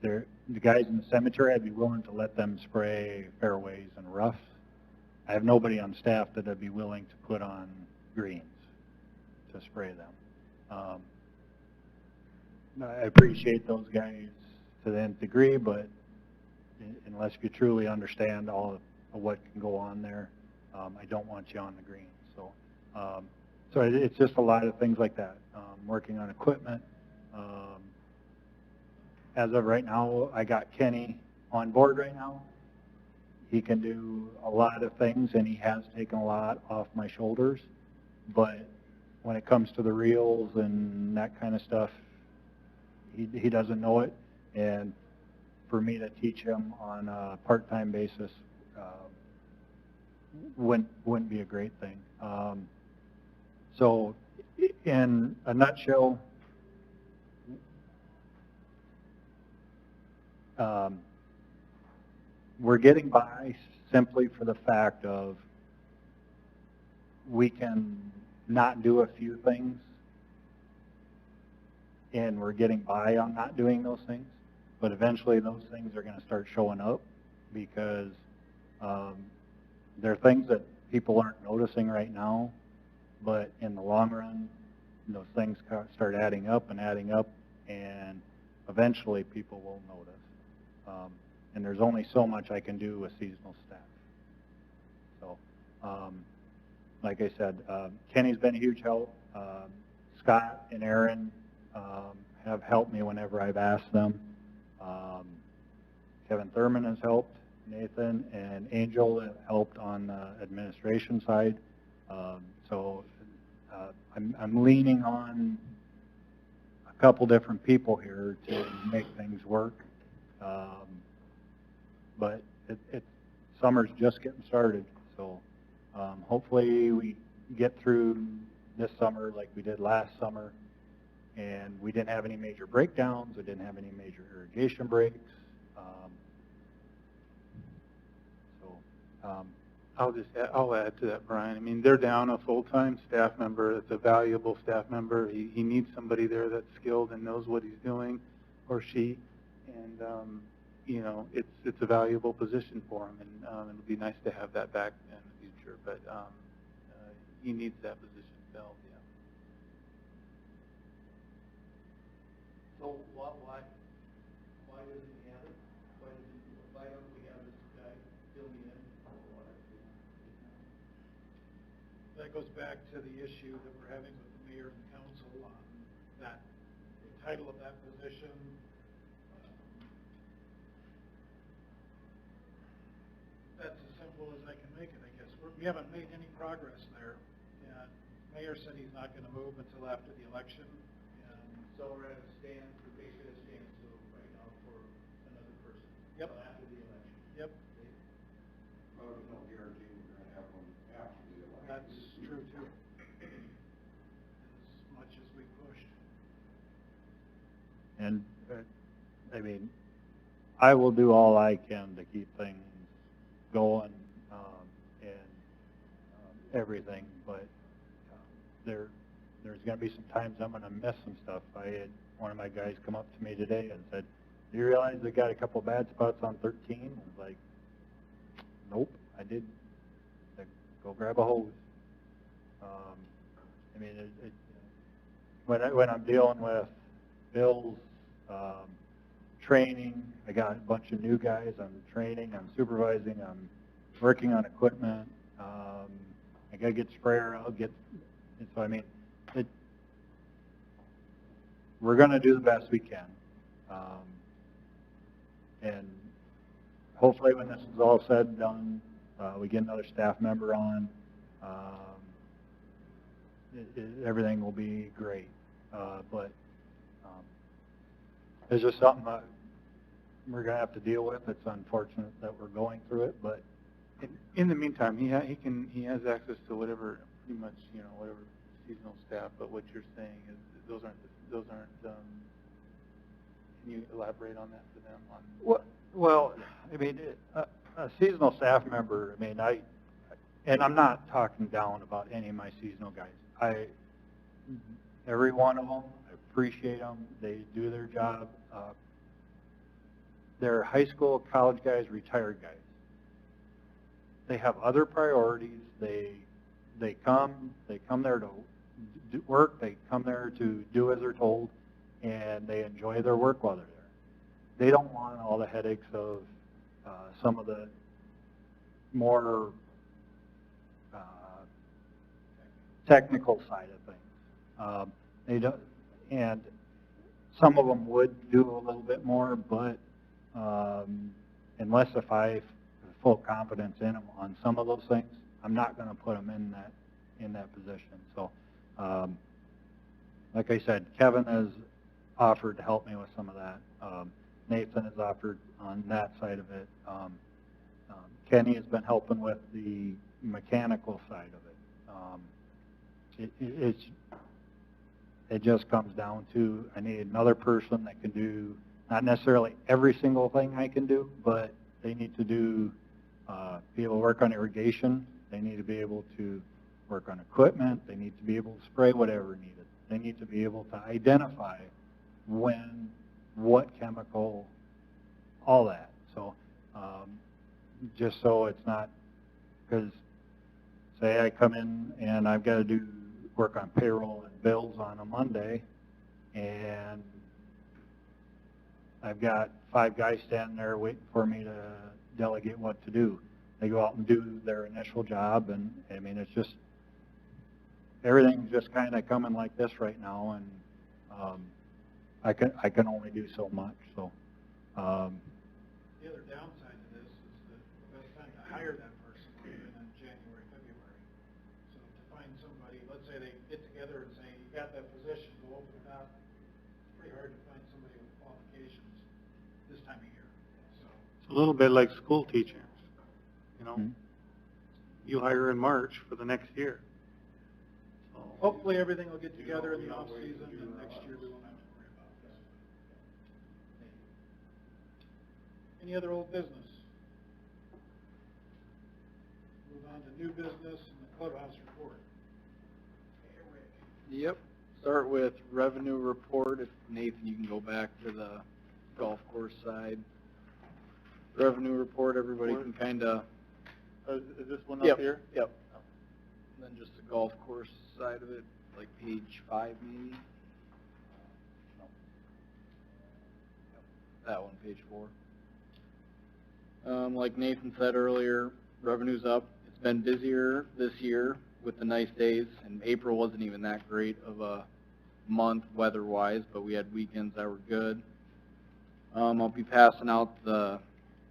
The guys in the cemetery, I'd be willing to let them spray fairways and roughs. I have nobody on staff that I'd be willing to put on greens to spray them. I appreciate those guys to the nth degree, but unless you truly understand all of what can go on there, I don't want you on the green. So, so it's just a lot of things like that. Working on equipment. As of right now, I got Kenny on board right now. He can do a lot of things, and he has taken a lot off my shoulders. But when it comes to the reels and that kind of stuff, he doesn't know it. And for me to teach him on a part-time basis wouldn't be a great thing. So in a nutshell, we're getting by simply for the fact of we can not do a few things, and we're getting by on not doing those things. But eventually those things are going to start showing up, because there are things that people aren't noticing right now, but in the long run, those things start adding up, and eventually people will notice. And there's only so much I can do with seasonal staff. So, like I said, Kenny's been a huge help. Scott and Aaron have helped me whenever I've asked them. Kevin Thurman has helped, Nathan and Angel have helped on the administration side. So I'm leaning on a couple different people here to make things work. But summer's just getting started, so hopefully we get through this summer like we did last summer, and we didn't have any major breakdowns, we didn't have any major irrigation breaks. I'll add to that, Brian. I mean, they're down a full-time staff member. That's a valuable staff member. He needs somebody there that's skilled and knows what he's doing, or she, and you know, it's a valuable position for him, and it would be nice to have that back in the future. But he needs that position filled. Yeah. So why doesn't he have it? Why don't we have this guy fill me in? That goes back to the issue that we're having with the mayor and council on that, the title of that position. That's as simple as I can make it, I guess. We haven't made any progress there. And mayor said he's not going to move until after the election. And So we're at a basically a standstill right now for another person. Yep. Until after the election. Yep. I mean, I will do all I can to keep things going, and everything, but there's gonna be some times I'm gonna miss some stuff. I had one of my guys come up to me today and said, "Do you realize they got a couple bad spots on 13?" I was like, "Nope, I did." Like, go grab a hose. I mean, when I'm dealing with bills, training, I got a bunch of new guys. I'm training, I'm supervising, I'm working on equipment. I gotta get sprayer. And so I mean, we're gonna do the best we can, and hopefully when this is all said and done, we get another staff member on. Everything will be great, but it's just something that we're gonna have to deal with. It's unfortunate that we're going through it, but In the meantime, he has access to whatever, pretty much, you know, whatever seasonal staff, but what you're saying is those aren't, can you elaborate on that for them? well, I mean, a seasonal staff member, I mean, and I'm not talking down about any of my seasonal guys. Every one of them, I appreciate them. They do their job. They're high school, college guys, retired guys. They have other priorities. They come there to do work. They come there to do as they're told, and they enjoy their work while they're there. They don't want all the headaches of some of the more technical side of things. They don't, and some of them would do a little bit more, but unless if I have full confidence in them on some of those things, I'm not going to put them in that position. So, like I said, Kevin has offered to help me with some of that. Nathan has offered on that side of it. Kenny has been helping with the mechanical side of it. It just comes down to I need another person that can do not necessarily every single thing I can do, but they need to be able to work on irrigation. They need to be able to work on equipment. They need to be able to spray whatever needed. They need to be able to identify when, what chemical, all that. So just so it's not, because say I come in and I've got to do work on payroll and bills on a Monday, and I've got 5 guys standing there waiting for me to delegate what to do. They go out and do their initial job, and I mean, it's just, everything's just kind of coming like this right now, and I can only do so much. So The other downside to this is that the best time to hire that person would have been in January, February. So to find somebody, let's say they get together and say, you got that position, go open it up. It's pretty hard to find somebody with qualifications this time of year. So It's a little bit like school teachers, you know? Mhm. You hire in March for the next year. So hopefully everything will get together in the off season, and next year we won't have to worry about this. Any other old business? Move on to new business and the clubhouse report. Hey, Rick. Yep, start with revenue report. If Nathan, you can go back to the golf course side. Revenue report, everybody can kind of. Is this one Yep, up here? Yep. And then just the golf course side of it, like page 5 maybe. That one, page 4. Like Nathan said earlier, revenue's up. It's been busier this year with the nice days, and April wasn't even that great of a month weather-wise, but we had weekends that were good. I'll be passing out the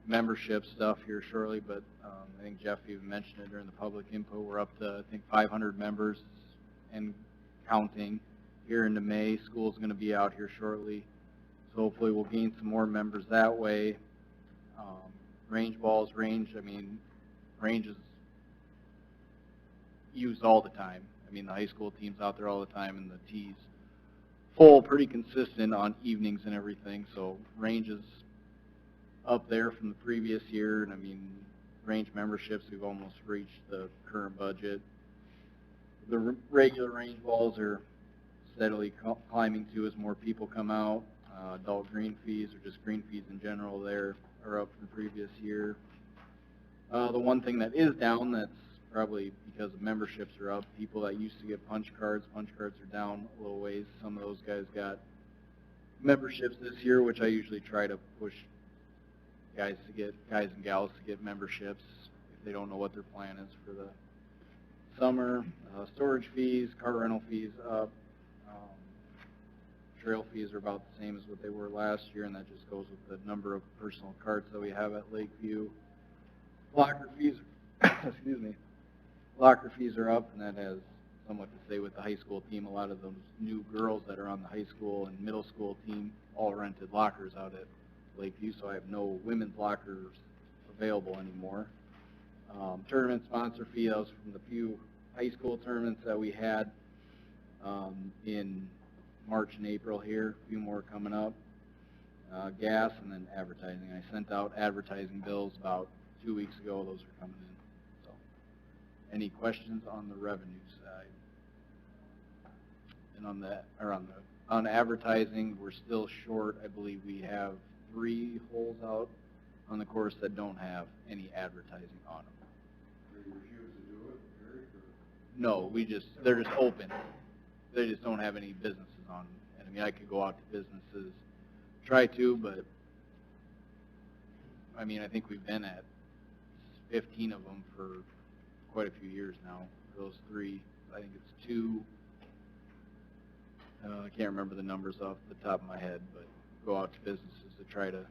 membership stuff here shortly, but I think Jeff even mentioned it during the public input. We're up to, I think, 500 members and counting here into May. School's going to be out here shortly, so hopefully we'll gain some more members that way. Range balls, range is used all the time. I mean, the high school team's out there all the time, and the tees full, pretty consistent on evenings and everything, so range is up there from the previous year, and I mean, range memberships, we've almost reached the current budget. The regular range balls are steadily climbing too as more people come out. Adult green fees, or just green fees in general, there are up from the previous year. The one thing that is down, that's probably because the memberships are up, people that used to get punch cards are down a little ways. Some of those guys got memberships this year, which I usually try to push guys and gals to get memberships if they don't know what their plan is for the summer. Storage fees, car rental fees up. Trail fees are about the same as what they were last year, and that just goes with the number of personal carts that we have at Lakeview. Locker fees, excuse me, locker fees are up, and that has somewhat to say with the high school team. A lot of those new girls that are on the high school and middle school team all rented lockers out at Lakeview, so I have no women's lockers available anymore. Tournament sponsor fee, that was from the few high school tournaments that we had in March and April here, a few more coming up. Gas, and then advertising. I sent out advertising bills about 2 weeks ago. Those are coming in. So, any questions on the revenue side? And on advertising, we're still short. I believe we have 3 holes out on the course that don't have any advertising on them. Do you refuse to do it, Eric, or? No, they're just open. They just don't have any businesses on them. And I mean, I could go out to businesses, try to, but I mean, I think we've been at 15 of them for quite a few years now. Those 3, I think it's 2. I can't remember the numbers off the top of my head, but go out to businesses to try to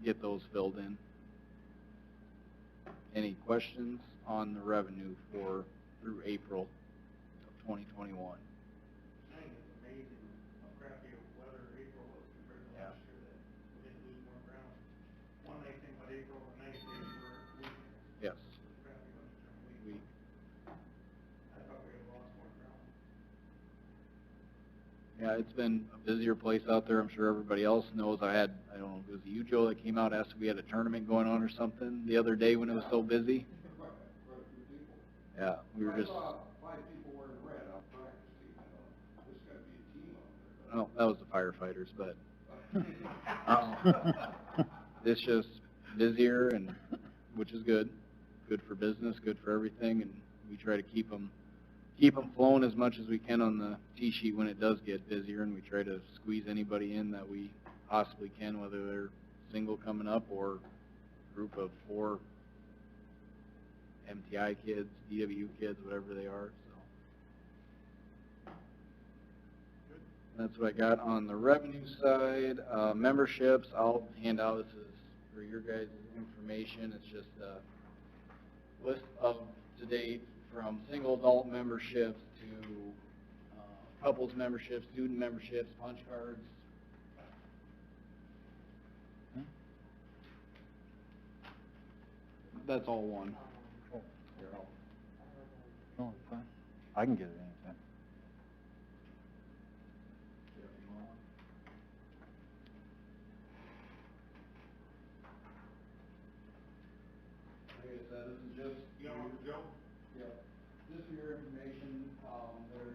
get those filled in. Any questions on the revenue for through April of 2021? I think it's amazing how crappy weather April was compared to last year, that we didn't lose more ground. One nice thing about April, the nice days were weekends. Yes. Crappy ones during the week. I thought we had lost more ground. Yeah, it's been a busier place out there. I'm sure everybody else knows. I don't know, it was you, Joe, that came out, asked if we had a tournament going on or something the other day when it was so busy. Yeah, we were just. I saw 5 people wearing red on practice team. I thought, there's got to be a team out there. Oh, that was the firefighters, but it's just busier, and which is good for business, good for everything, and we try to keep them flowing as much as we can on the tee sheet when it does get busier, and we try to squeeze anybody in that we possibly can, whether they're single coming up or a group of 4 MTI kids, DWU kids, whatever they are. So that's what I got on the revenue side. Memberships, I'll hand out. This is for your guys' information. It's just a list of to date from single adult memberships to couples memberships, student memberships, punch cards. That's all one. No, it's fine. I can get it anytime. Like I said, this is just Joe? Yeah, just for your information. There's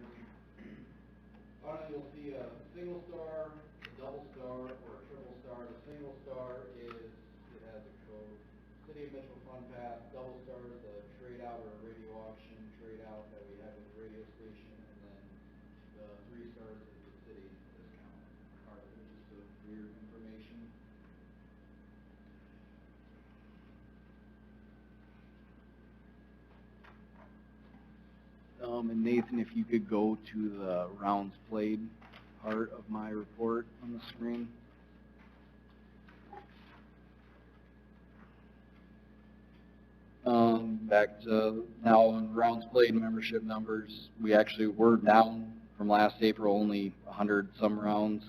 finally you'll see a single star, a double star, or a triple star. The single star is it has a code. City of Mitchell Fund Pass. Double star is a trade out or a radio auction trade out that we have with the radio station, and then the 3 stars is the city discount card, just for your information. And Nathan, if you could go to the rounds played part of my report on the screen. Back to now on rounds played membership numbers, we actually were down from last April, only 100 some rounds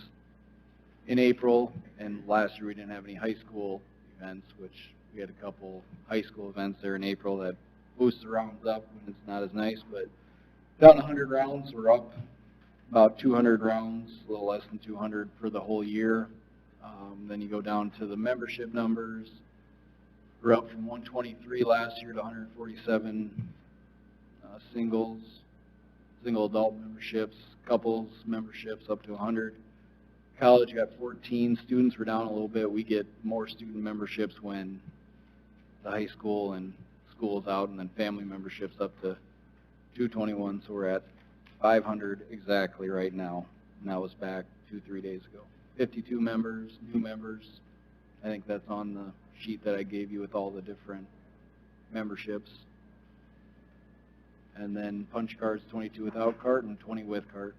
in April, and last year we didn't have any high school events, which we had a couple high school events there in April that boosts the rounds up when it's not as nice, but down 100 rounds, we're up about 200 rounds, a little less than 200 for the whole year. Then you go down to the membership numbers. We're up from 123 last year to 147 single adult memberships, couples memberships up to 100. College got 14. Students were down a little bit. We get more student memberships when the high school and school is out, and then family memberships up to 221. So we're at 500 exactly right now. And that was back 2-3 days ago. 52 members, new members. I think that's on the sheet that I gave you with all the different memberships. And then punch cards, 22 without cart and 20 with cart.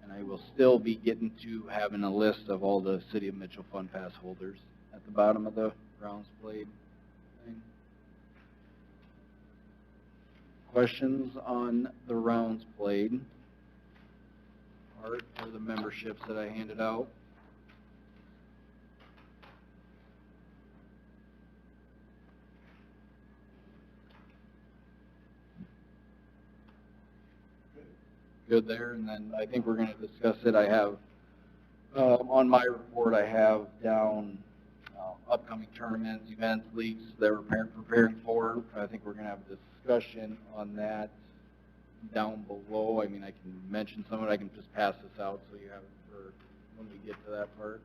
And I will still be getting to having a list of all the City of Mitchell Fun Pass holders at the bottom of the rounds played thing. Questions on the rounds played part or the memberships that I handed out? Good there, and then I think we're going to discuss it. I have, on my report, I have down upcoming tournaments, events, leagues that we're preparing for. I think we're going to have a discussion on that down below. I mean, I can mention some of it. I can just pass this out so you have it for when we get to that part.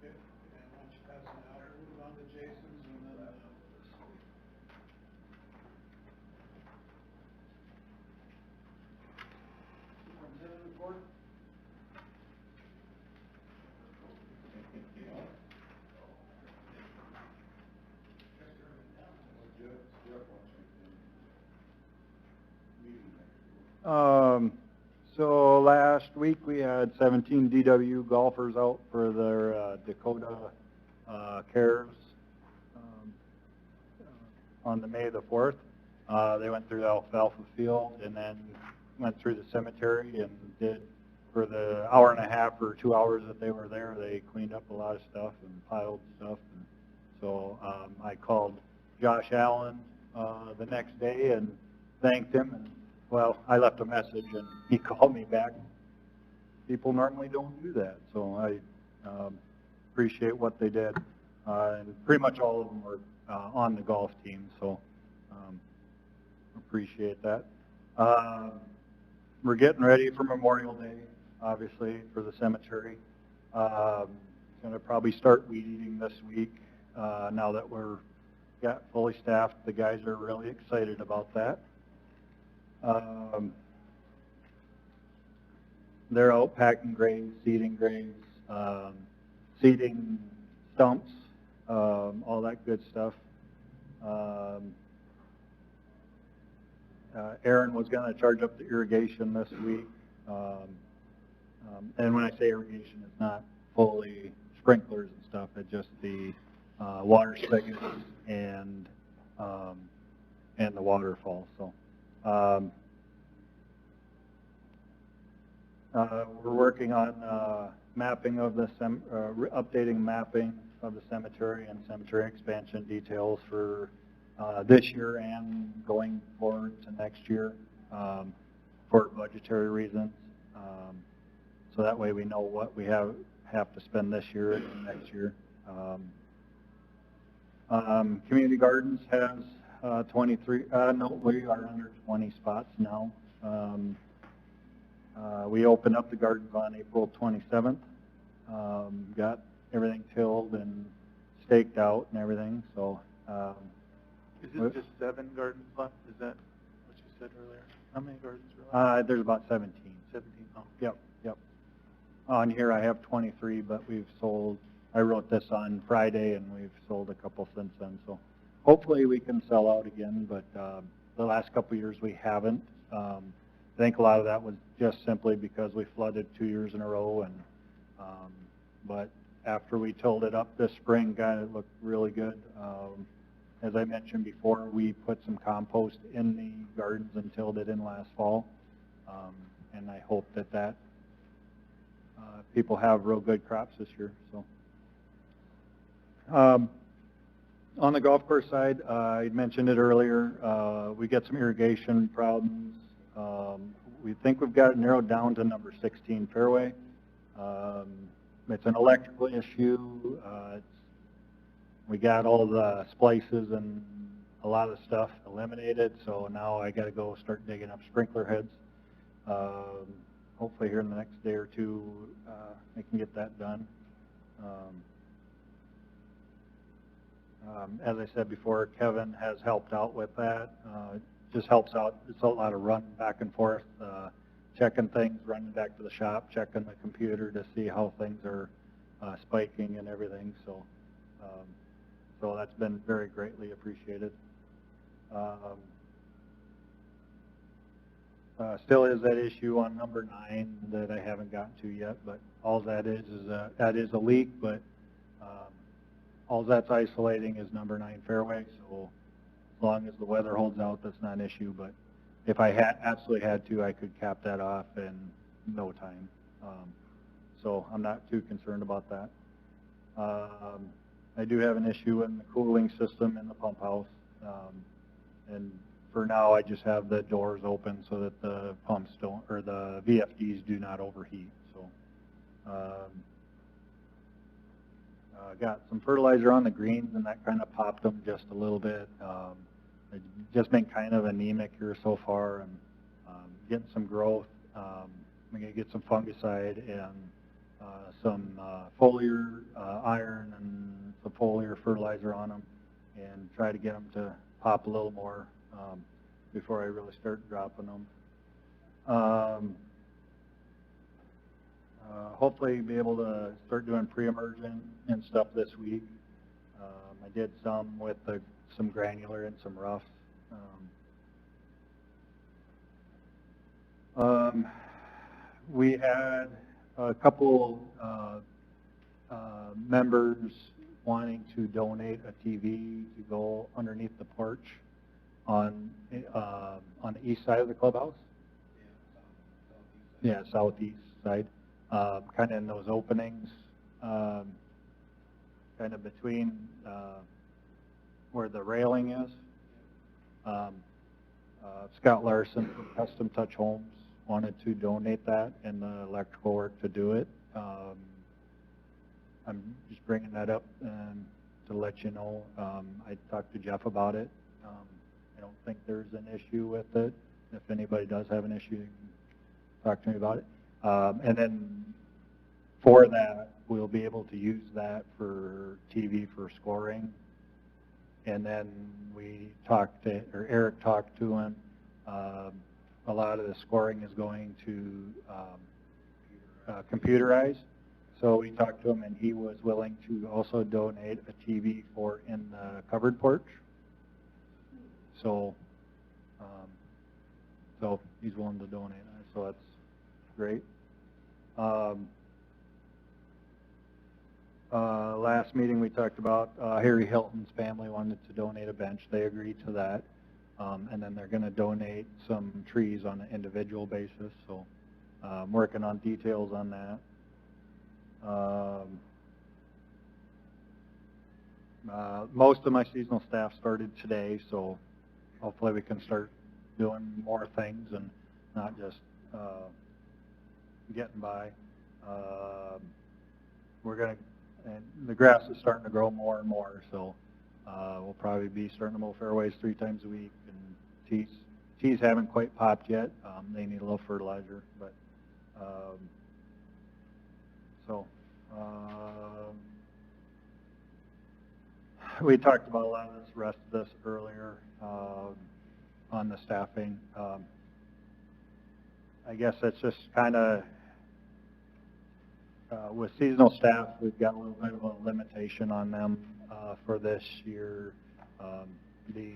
Okay, and once you pass it out, move on to Jason's and then superintendent report. So last week we had 17 DW golfers out for their Dakota Cares on the May the 4th. They went through the alfalfa field and then went through the cemetery and did, for the hour and a half or 2 hours that they were there, they cleaned up a lot of stuff and piled stuff. And so I called Josh Allen the next day and thanked him. And well, I left a message and he called me back. People normally don't do that, so I appreciate what they did. And pretty much all of them were on the golf team, so appreciate that. We're getting ready for Memorial Day, obviously, for the cemetery. Going to probably start weed eating this week now that we're got fully staffed. The guys are really excited about that. They're out packing graves, seeding graves, seeding stumps, all that good stuff. Aaron was going to charge up the irrigation this week. And when I say irrigation, it's not fully sprinklers and stuff. It's just the water spigots and the waterfall. So we're working on mapping of the updating mapping of the cemetery and cemetery expansion details for this year and going forward to next year for budgetary reasons. So that way we know what we have to spend this year and next year. Community Gardens has 23, no, we are under 20 spots now. We opened up the gardens on April 27th. Got everything tilled and staked out and everything, so. Is it just 7 gardens left? Is that what you said earlier? How many gardens are left? There's about 17. 17, oh. Yep. On here I have 23, but we've sold, I wrote this on Friday and we've sold a couple since then, so hopefully we can sell out again, but the last couple years we haven't. I think a lot of that was just simply because we flooded 2 years in a row, and but after we tilled it up this spring, it looked really good. As I mentioned before, we put some compost in the gardens and tilled it in last fall, and I hope that people have real good crops this year. So on the golf course side, I mentioned it earlier, we get some irrigation problems. we think we've got it narrowed down to number 16 Fairway. It's an electrical issue. We got all the splices and a lot of stuff eliminated, so now I got to go start digging up sprinkler heads. Hopefully here in the next day or two, I can get that done. As I said before, Kevin has helped out with that. Just helps out. It's a lot of running back and forth, checking things, running back to the shop, checking the computer to see how things are spiking and everything. So, so that's been very greatly appreciated. Still is that issue on number 9 that I haven't gotten to yet, but all that is that is a leak, but all that's isolating is number 9 Fairway, so as long as the weather holds out, that's not an issue, but if I absolutely had to, I could cap that off in no time. So I'm not too concerned about that. I do have an issue in the cooling system in the pump house, and for now I just have the doors open so that the pumps don't, or the VFDs do not overheat. So got some fertilizer on the greens, and that kind of popped them just a little bit. It's just been kind of anemic here so far, and getting some growth. I'm going to get some fungicide and some foliar iron and some foliar fertilizer on them, and try to get them to pop a little more before I really start dropping them. Hopefully be able to start doing pre-emergent and stuff this week. I did some with some granular and some rough. We had a couple members wanting to donate a TV to go underneath the porch on the east side of the clubhouse. Yeah, southeast side. Kind of in those openings, kind of between where the railing is. Scott Larson from Custom Touch Homes wanted to donate that and the electrical work to do it. I'm just bringing that up to let you know. I talked to Jeff about it. I don't think there's an issue with it. If anybody does have an issue, you can talk to me about it. And then for that, we'll be able to use that for TV for scoring. And then Eric talked to him. A lot of the scoring is going to computerized. So we talked to him, and he was willing to also donate a TV for in the covered porch. So, so he's willing to donate that. So that's great. Last meeting we talked about Harry Hilton's family wanted to donate a bench. They agreed to that. And then they're going to donate some trees on an individual basis. So I'm working on details on that. Most of my seasonal staff started today, so hopefully we can start doing more things and not just getting by. And the grass is starting to grow more and more, so we'll probably be starting to mow fairways 3 times a week. And tees haven't quite popped yet. They need a little fertilizer, but we talked about a lot of this, rest of this earlier on the staffing. I guess that's just kind of with seasonal staff, we've got a little bit of a limitation on them for this year. The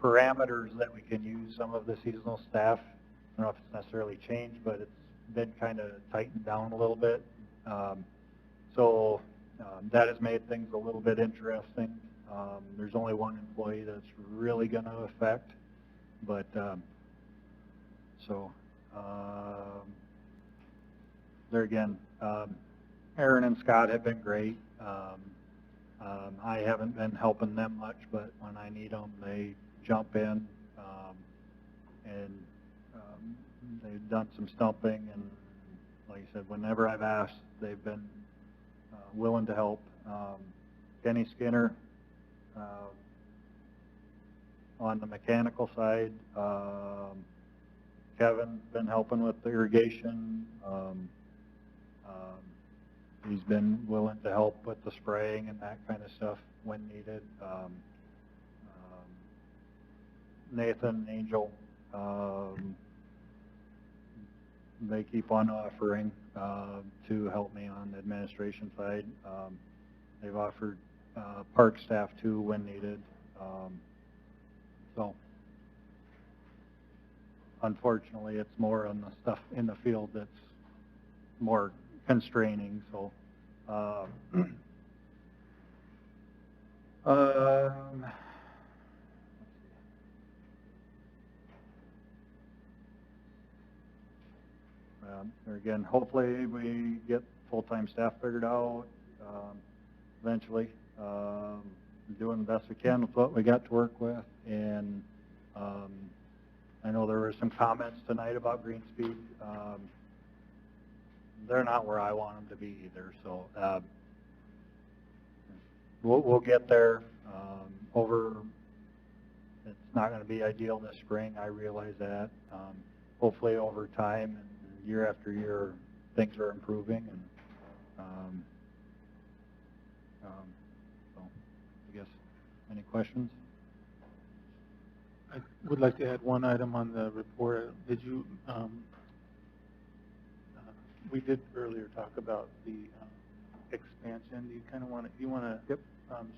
parameters that we can use some of the seasonal staff, I don't know if it's necessarily changed, but it's been kind of tightened down a little bit. So that has made things a little bit interesting. There's only one employee that's really going to affect, but there again, Aaron and Scott have been great. I haven't been helping them much, but when I need them, they jump in, and they've done some stumping, and like I said, whenever I've asked, they've been willing to help. Kenny Skinner, on the mechanical side, Kevin's been helping with the irrigation. He's been willing to help with the spraying and that kind of stuff when needed. Nathan, Angel, they keep on offering to help me on the administration side. They've offered park staff too when needed. So unfortunately, it's more on the stuff in the field that's more constraining. So again, hopefully we get full-time staff figured out eventually. Doing the best we can with what we got to work with, and I know there were some comments tonight about Greenspeed. They're not where I want them to be either, so we'll get there. It's not going to be ideal this spring, I realize that. Hopefully over time and year after year, things are improving, and so I guess, any questions? I would like to add one item on the report. Did you, we did earlier talk about the expansion. Do you kind of want to, Yep.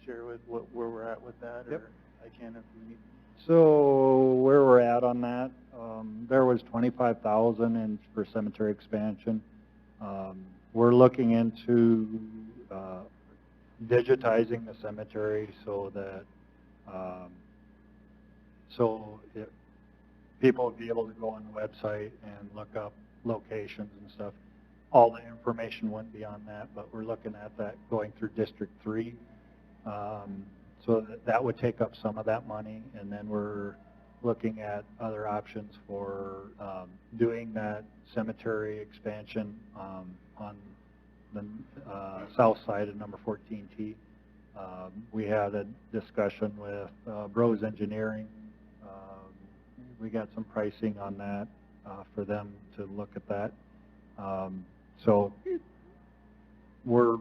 Share with where we're at with that? Yep. Or I can if you need. So where we're at on that, there was $25,000 for cemetery expansion. We're looking into digitizing the cemetery so that people would be able to go on the website and look up locations and stuff. All the information wouldn't be on that, but we're looking at that going through District 3. So that would take up some of that money, and then we're looking at other options for doing that cemetery expansion on the south side of number 14T. We had a discussion with Bros Engineering. We got some pricing on that for them to look at that. So we're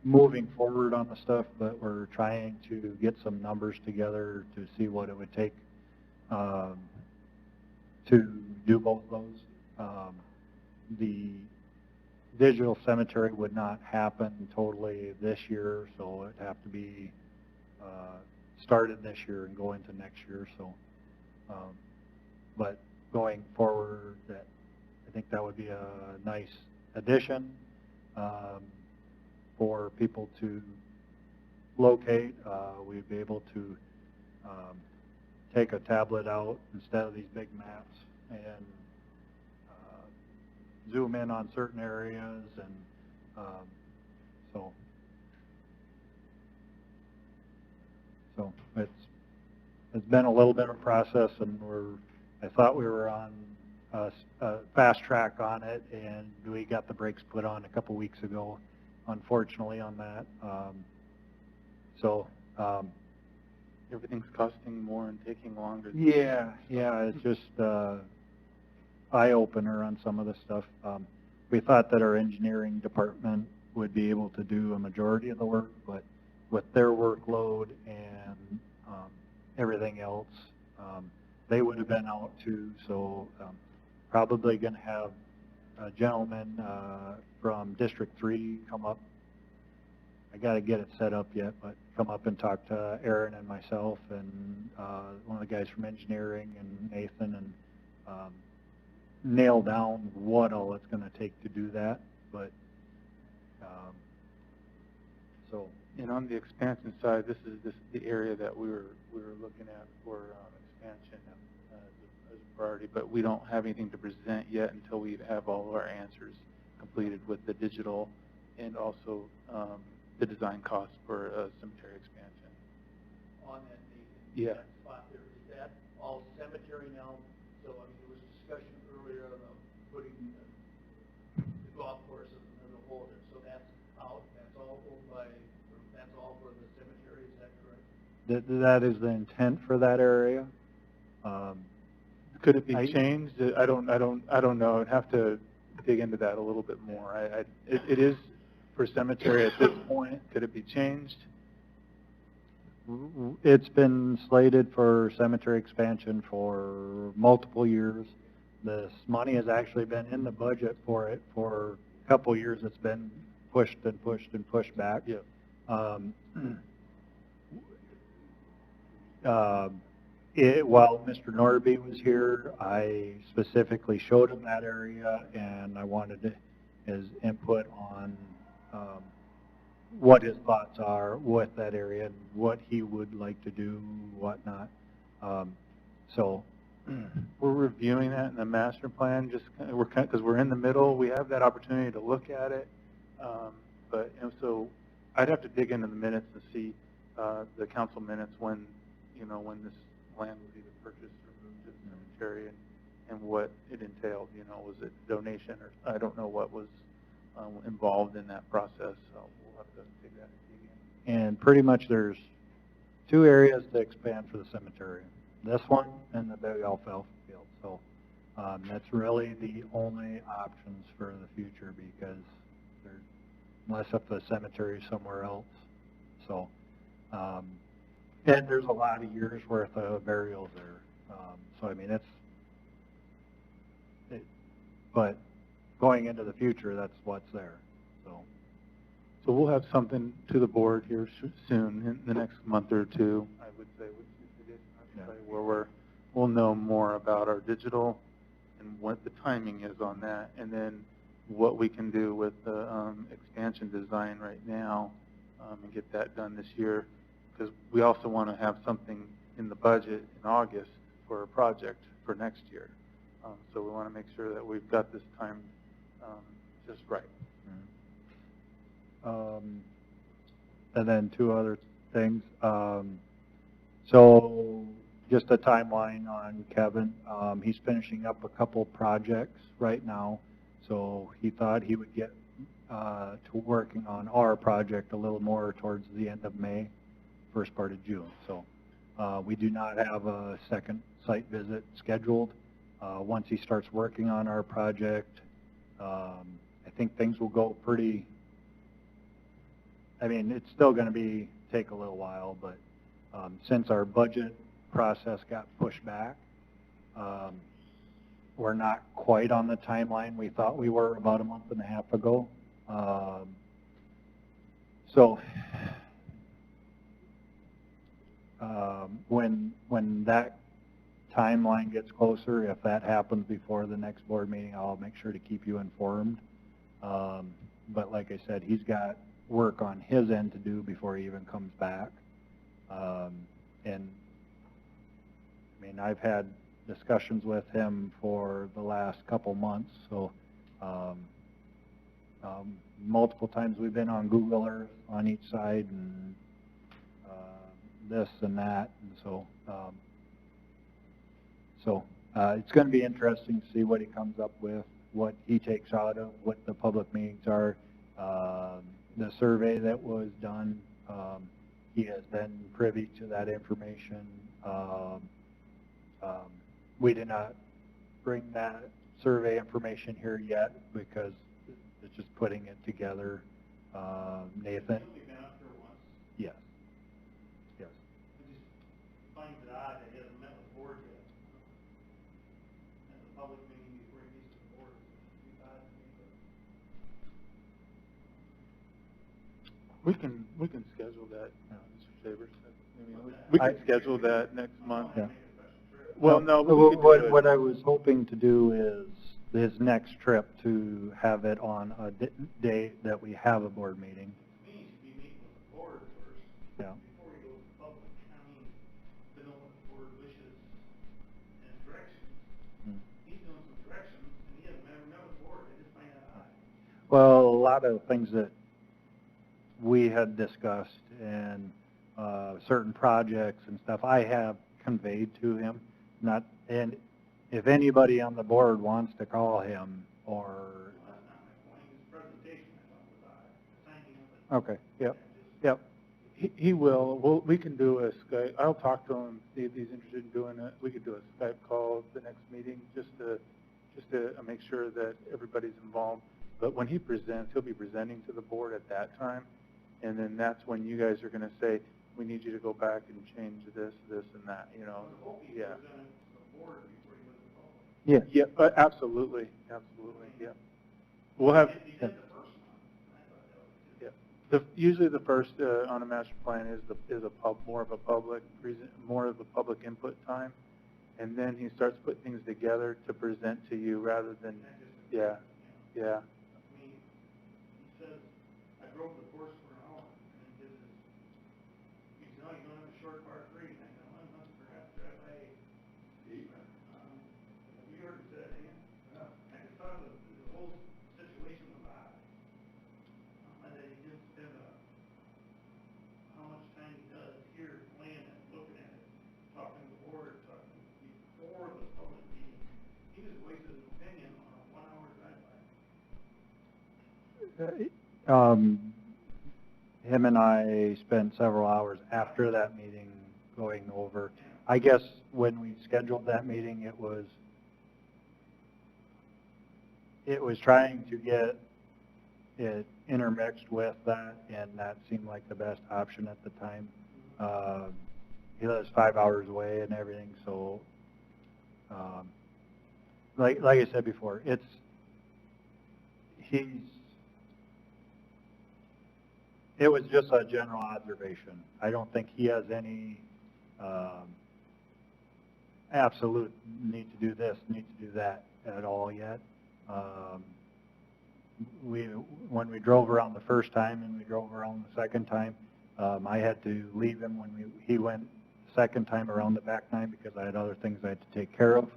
moving forward on the stuff, but we're trying to get some numbers together to see what it would take to do both those. The digital cemetery would not happen totally this year, so it'd have to be started this year and go into next year. So, but going forward, I think that would be a nice addition for people to locate. We'd be able to take a tablet out instead of these big maps and zoom in on certain areas, and so it's been a little bit of a process, and I thought we were on a fast track on it, and we got the brakes put on a couple weeks ago, unfortunately, on that. Everything's costing more and taking longer. Yeah, it's just eye-opener on some of the stuff. We thought that our engineering department would be able to do a majority of the work, but with their workload and everything else, they would have been out too. So probably going to have a gentleman from District 3 come up. I got to get it set up yet, but come up and talk to Aaron and myself and one of the guys from engineering and Nathan, and nail down what all it's going to take to do that. But so. And on the expansion side, this is the area that we were looking at for expansion as a priority, but we don't have anything to present yet until we have all of our answers completed with the digital, and also the design cost for a cemetery expansion. On that, Yeah. that spot there, is that all cemetery now? So, I mean, there was discussion earlier about putting the golf courses and the whole there, so that's out, that's all owned by, or that's all for the cemetery, is that correct? That is the intent for that area. Could it be changed? I don't know. I'd have to dig into that a little bit more. It is for cemetery at this point. Could it be changed? It's been slated for cemetery expansion for multiple years. This money has actually been in the budget for it for a couple of years. It's been pushed and pushed and pushed back. Yeah. While Mr. Norby was here, I specifically showed him that area, and I wanted his input on what his thoughts are with that area and what he would like to do, whatnot. So we're reviewing that in the master plan. Because we're in the middle, we have that opportunity to look at it. But so I'd have to dig into the minutes to see the council minutes when this land was either purchased or moved to the cemetery and what it entailed. Was it donation or I don't know what was involved in that process. So we'll have to dig that again. And pretty much there's two areas to expand for the cemetery. This one and the big alfalfa field. So that's really the only options for the future because unless up the cemetery somewhere else. So, and there's a lot of years worth of burials there. So I mean, but going into the future, that's what's there. So we'll have something to the board here soon, in the next month or two, I would say, where we'll know more about our digital and what the timing is on that, and then what we can do with the expansion design right now and get that done this year, because we also want to have something in the budget in August for a project for next year. So we want to make sure that we've got this time just right. And then two other things. So just a timeline on Kevin. He's finishing up a couple projects right now. So he thought he would get to working on our project a little more towards the end of May, first part of June. So we do not have a second site visit scheduled. Once he starts working on our project, I think things will go pretty, I mean, it's still going to take a little while, but since our budget process got pushed back, we're not quite on the timeline we thought we were about a month and a half ago. So when that timeline gets closer, if that happens before the next board meeting, I'll make sure to keep you informed. But like I said, he's got work on his end to do before he even comes back. And I mean, I've had discussions with him for the last couple months, so multiple times we've been on Google Earth on each side and this and that, and so it's going to be interesting to see what he comes up with, what he takes out of, what the public meetings are. The survey that was done, he has been privy to that information. We did not bring that survey information here yet because it's just putting it together. Nathan? Yes. Yes. I just find it odd that he hasn't met with the board yet. At the public meeting before he meets with the board, it's odd to me, but. We can schedule that, Mr. Sabers. We can schedule that next month. Yeah. Well, no, but what I was hoping to do is his next trip to have it on a day that we have a board meeting. To me, he should be meeting with the board first. Yeah. Before he goes to the public. I mean, to know what the board wishes and directions. He's doing some directions, and he hasn't never met with the board. I just find that odd. Well, a lot of things that we had discussed and, certain projects and stuff, I have conveyed to him, not, and if anybody on the board wants to call him or, okay, yep, yep. He will. We can do a Skype. I'll talk to him, see if he's interested in doing it. We could do a Skype call at the next meeting just to make sure that everybody's involved. But when he presents, he'll be presenting to the board at that time. And then that's when you guys are going to say, we need you to go back and change this, this, and that, you know. Yeah. Yeah, yeah, absolutely, absolutely, yeah. We'll have, yeah. Usually the first on a master plan is more of a public input time, and then he starts putting things together to present to you rather than, yeah, yeah. I mean, he says, I drove the course for an hour, and he says, he's going to have a short par three, and I go, I'm not perhaps drive by, we already said, I just thought of the whole situation with that. And that he didn't spend how much time he does here playing it, looking at it, talking to the board, talking before the public meeting. He just wasted his opinion on a 1 hour drive-by. Him and I spent several hours after that meeting going over. I guess when we scheduled that meeting, it was trying to get it intermixed with that, and that seemed like the best option at the time. He lives 5 hours away and everything, so like I said before, it was just a general observation. I don't think he has any absolute need to do this, need to do that at all yet. When we drove around the first time and we drove around the second time, I had to leave him when he went the second time around the back nine because I had other things I had to take care of.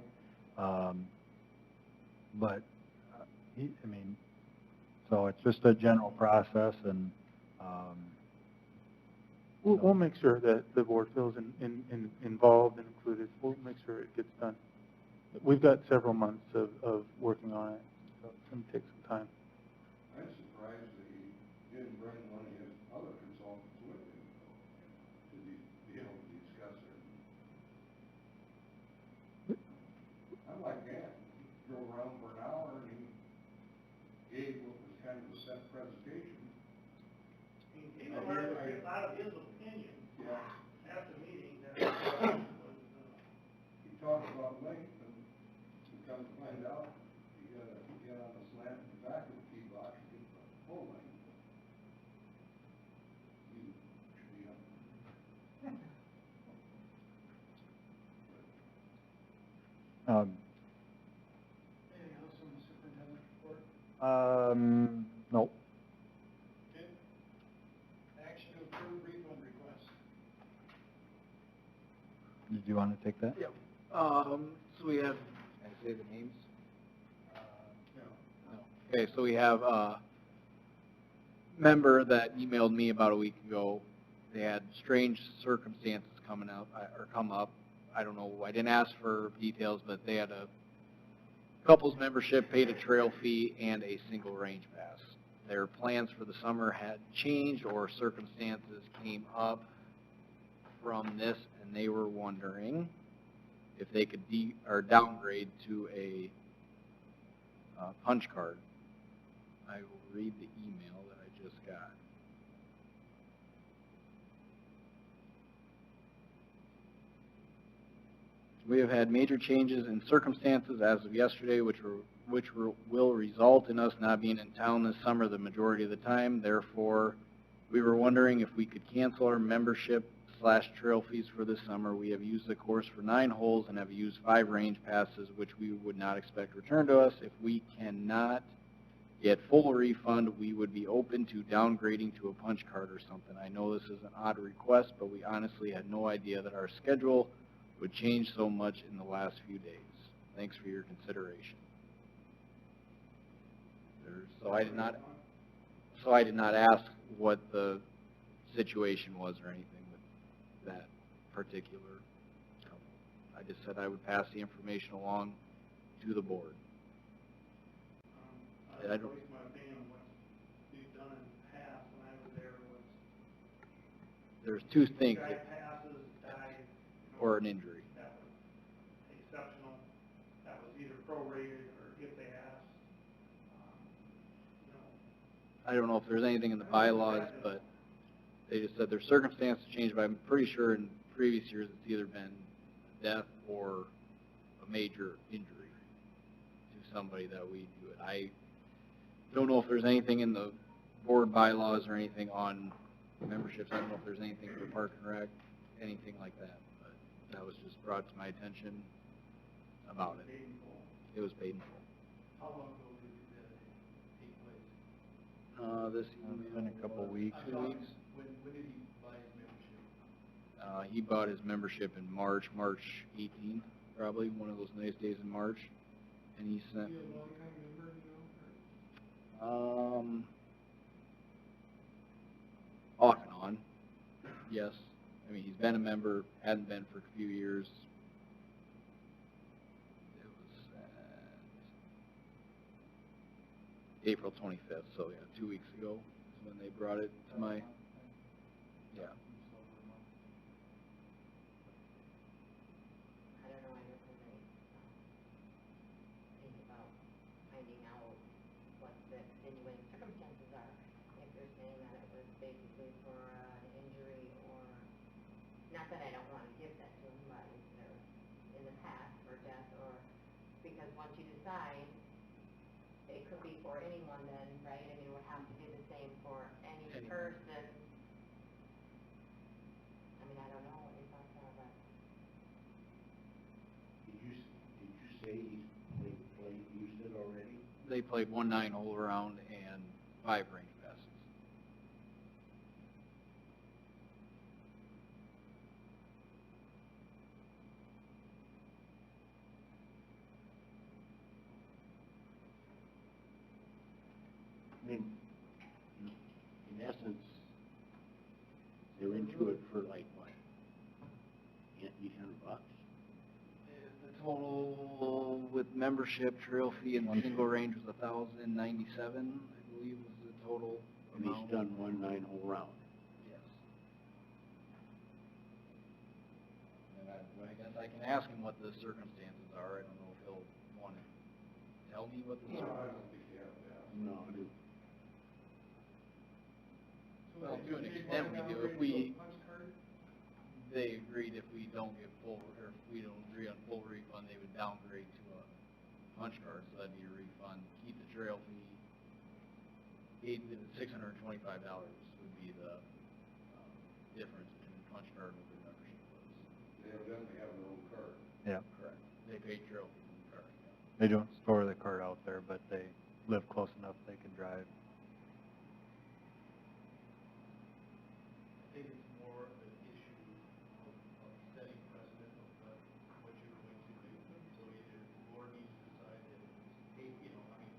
So it's just a general process, and we'll make sure that the board feels involved and included. We'll make sure it gets done. We've got several months of working on it, so it's going to take some time. I'm surprised that he didn't bring one of his other consultants with him to be able to discuss it. I'm like that. He drove around for an hour and he gave what was kind of a set presentation. He came away with a lot of his opinion at the meeting that he talked about length, and we come to find out you got to get on the slant in the back of the tee box and get the full length. Anything else on the superintendent's report? No. Okay. Action to approve refund request. Did you want to take that? Yep. So we have, can I say the names? No. Okay, so we have a member that emailed me about a week ago. They had strange circumstances come up. I don't know, I didn't ask for details, but they had a couple's membership, paid a trail fee, and a single range pass. Their plans for the summer had changed, or circumstances came up from this, and they were wondering if they could downgrade to a punch card. I will read the email that I just got. We have had major changes in circumstances as of yesterday, which will result in us not being in town this summer the majority of the time. Therefore, we were wondering if we could cancel our membership/trail fees for this summer. We have used the course for 9 holes and have used 5 range passes, which we would not expect returned to us. If we cannot get full refund, we would be open to downgrading to a punch card or something. I know this is an odd request, but we honestly had no idea that our schedule would change so much in the last few days. Thanks for your consideration. So I did not ask what the situation was or anything with that particular couple. I just said I would pass the information along to the board. I don't. My opinion on what we've done in the past when I was there was. There's two things, Guy passes, died. or an injury. That was exceptional. That was either prorated or if they asked. I don't know if there's anything in the bylaws, but they just said their circumstances changed, but I'm pretty sure in previous years it's either been death or a major injury to somebody that we do it. I don't know if there's anything in the board bylaws or anything on memberships. I don't know if there's anything for Park and Rec, anything like that, but that was just brought to my attention about it. It was paid in full. How long ago did that take place? This It's been a couple weeks. 2 weeks. When did he buy his membership? He bought his membership in March 18th, probably, one of those nice days in March. And he sent, Is he a long-time member, you know? Off and on, yes. I mean, he's been a member, hadn't been for a few years. It was April 25th, so yeah, 2 weeks ago is when they brought it to my, yeah. I don't know, I guess when they think about finding out what the extenuating circumstances are, if they're saying that it was basically for an injury or, not that I don't want to give that to them, but if they're in the past for death or, because once you decide, it could be for anyone then, right? I mean, it would have to be the same for any person. I mean, I don't know what your thoughts are, but. Did you say they used it already? They played 1 9-hole round and 5 range passes. I mean, in essence, they're into it for like what? $800? The total with membership, trail fee, and single range was $1,097, I believe was the total And amount. he's done 1 9-hole round. Yes. And I guess I can ask him what the circumstances are. I don't know if he'll want to tell me what the circumstances are. No, I do. Well, to an extent we do. If we, they agreed if we don't get full, or if we don't agree on full refund, they would downgrade to a punch card, so that'd be a refund. Keep the trail fee, $625 would be the difference between the punch card and what their membership was. They evidently have their own card. Yeah. Correct. They paid trail fee for the card, yeah. They don't store the card out there, but they live close enough they can drive. I think it's more of an issue of setting precedent of what you're going to do. So either the board needs to decide that it's, you know, I mean,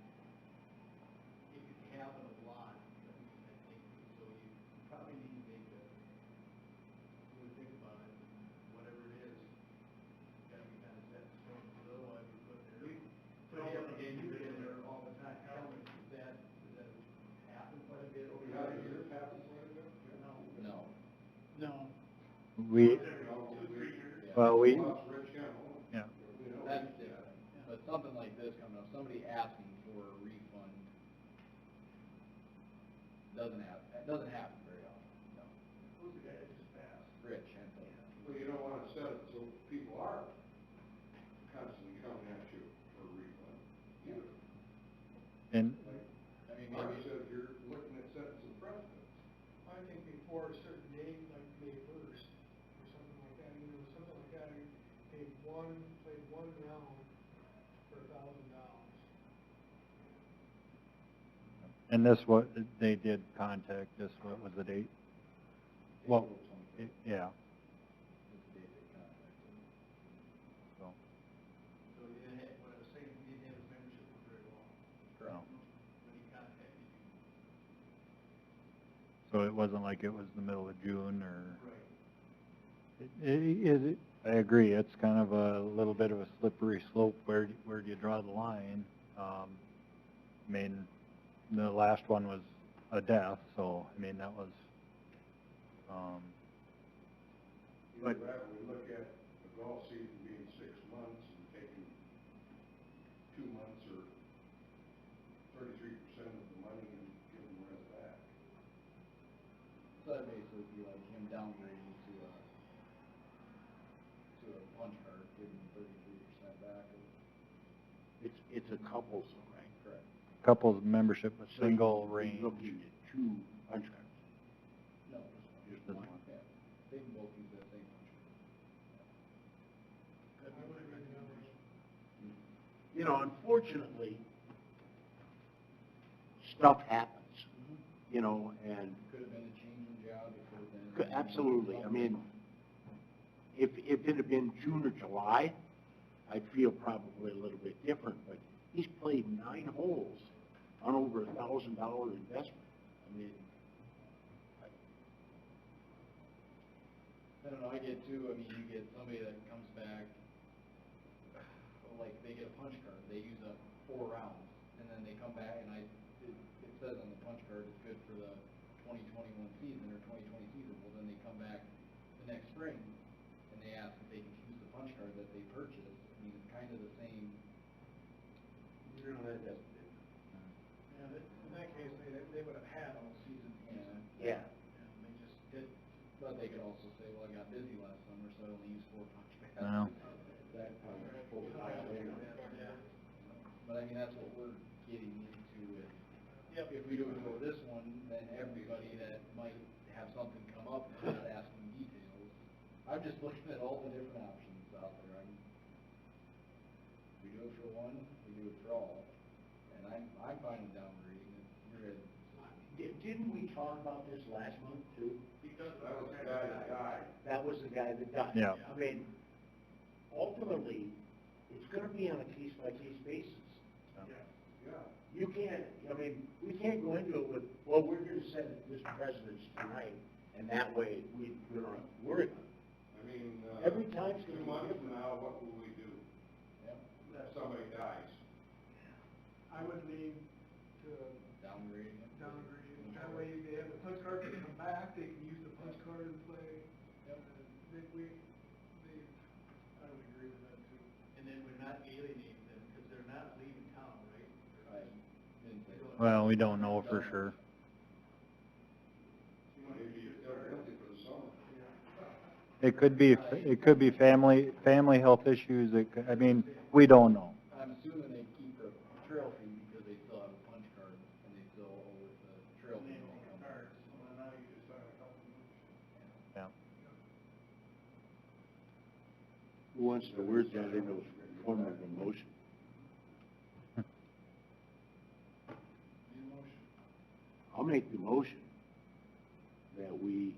it could happen a lot, I think, so you probably need to make a, really think about it, whatever it is, it's gotta be kind of set in stone, because otherwise you put there. But again, you've been there all the time, tell me, does that happen quite a bit over the years? Happen quite a bit? No. No. No. We, well, we, yeah. That's different. But something like this coming up, somebody asking for a refund doesn't happen very often, no. Who's the guy that just passed? Rich, Anthony. Well, you don't wanna set it so people are constantly coming at you for a refund either. And Like, I mean, Mark maybe, said you're looking at setting some precedents. I think before a certain date, like May 1st, or something like that, you know, something like that, I played one round for $1,000. And this, what, they did contact us, what was the date? Well, yeah. So, So he didn't have, what I was saying, he didn't have his membership for very long. Correct. When he contacted you. So it wasn't like it was the middle of June or... Right. I agree, it's kind of a little bit of a slippery slope, where do you draw the line? I mean, the last one was a death, so, I mean, that was, Either that, or we look at the golf season being 6 months and taking 2 months or 33% of the money and giving the rest back. So that basically would be like him downgrading to a punch card, giving 33% back. It's a couples, right? Correct. couples membership, a So single you're range. looking at 2 punch cards. No, Just just one. one. Yeah, they can both use that same punch card. You know, unfortunately, stuff happens, you know, and Could have been a change in job, it could have been. absolutely, I mean, if it had been June or July, I'd feel probably a little bit different, but he's played 9 holes on over $1,000 investment. I mean, I don't know, I get too, I mean, you get somebody that comes back, like, they get a punch card, they use up 4 rounds, and then they come back, and it says on the punch card it's good for the 2021 season or 2020 season, well, then they come back the next spring, and they ask if they can use the punch card that they purchased. I mean, it's kind of the same. you know, that's Yeah, in that case, they would have had all season. yeah. And they just did. But they could also say, well, I got busy last summer, so I only used 4 punch cards. No. That probably pulled it out later. Yeah. But I mean, that's what we're getting into with, Yep. if we do it for this one, then everybody that might have something come up and not asking details. I'm just looking at all the different options out there. We do it for one, we do it for all, and I'm fine with downgrading it. You're in. Didn't we talk about this last month too? Because That was the guy that died. That was the guy that died. Yeah. I mean, ultimately, it's gonna be on a case-by-case basis. Yeah. You can't, I mean, we can't go into it with, well, we're gonna set this precedence tonight, and that way we don't have to worry about it. I mean, Every time's 2 gonna be months different. from now, what will we do if somebody dies? I would lean to Downgrading it. downgrading. That way they have the punch card, they come back, they can use the punch card and play. I would agree with that too. And then we're not alienating them because they're not leaving town, right? Well, we don't know for sure. Maybe they're empty for the summer. It could be family health issues, I mean, we don't know. I'm assuming they keep the trail fee because they still have a punch card and they still owe with the trail fee. Cards, well, now you just sign a couple of Yeah. Who wants to word that in a form of a motion? I'll make the motion that we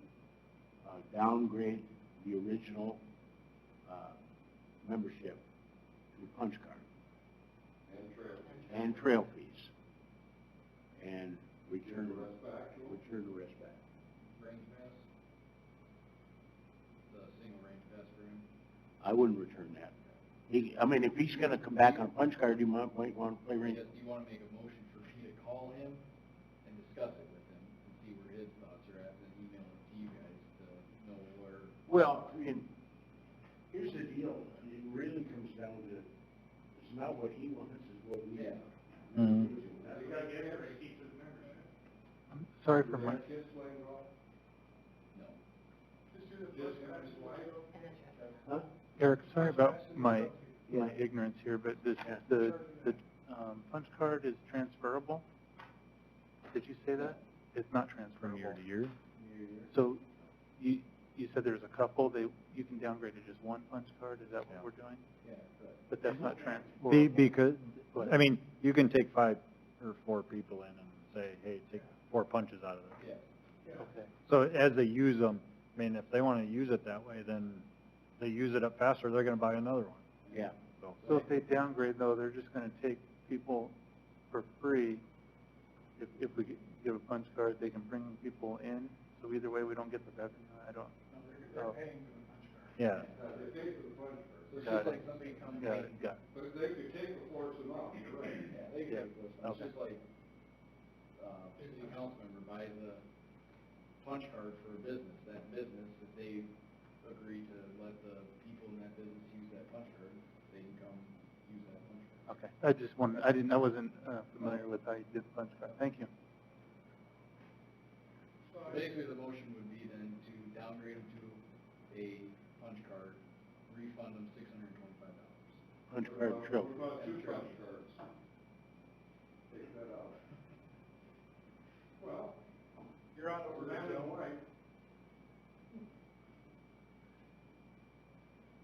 downgrade the original membership to punch card and trail fees, and return the rest back. Range pass? The single range pass for him? I wouldn't return that. I mean, if he's gonna come back on punch card, you might want to play I range. guess, do you want to make a motion for me to call him and discuss it with him and see where his thoughts are at, and then email it to you guys to know where? Well, I mean, here's the deal, it really comes down to, it's not what he wants, it's what we want. Mhm. You gotta get him to keep his membership. I'm sorry for my, Kids playing golf? No. Just do the first guy, his wife. Huh? Eric, sorry about my ignorance here, but the punch card is transferable? Did you say that? It's not transferable. from year to year. So you said there's a couple, you can downgrade to just one punch card, is that what we're doing? Yeah, correct. But that's not transferable? Because, I mean, you can take 5 or 4 people in and say, hey, take 4 punches out of it. Yeah. Okay. So as they use them, I mean, if they want to use it that way, then they use it up faster, they're going to buy another one. Yeah. So if they downgrade though, they're just gonna take people for free, if we give a punch card, they can bring people in, so either way, we don't get the revenue, I don't. No, they're paying for the punch card. Yeah. They pay for the punch card. It's Got just it. like somebody comes Got in, it, got it. but they could take the force amount, you're right. Yeah, they Yeah, could, it's okay. just like, city council member buys a punch card for a business, that business, if they agree to let the people in that business use that punch card, they can come use that punch card. Okay, I just wanted, I wasn't familiar with how you did the punch card, thank you. Basically, the motion would be then to downgrade them to a punch card, refund them $625. Punch card trail. What about two punch cards? Take that out. Well, You're on over red there, and Joe. white.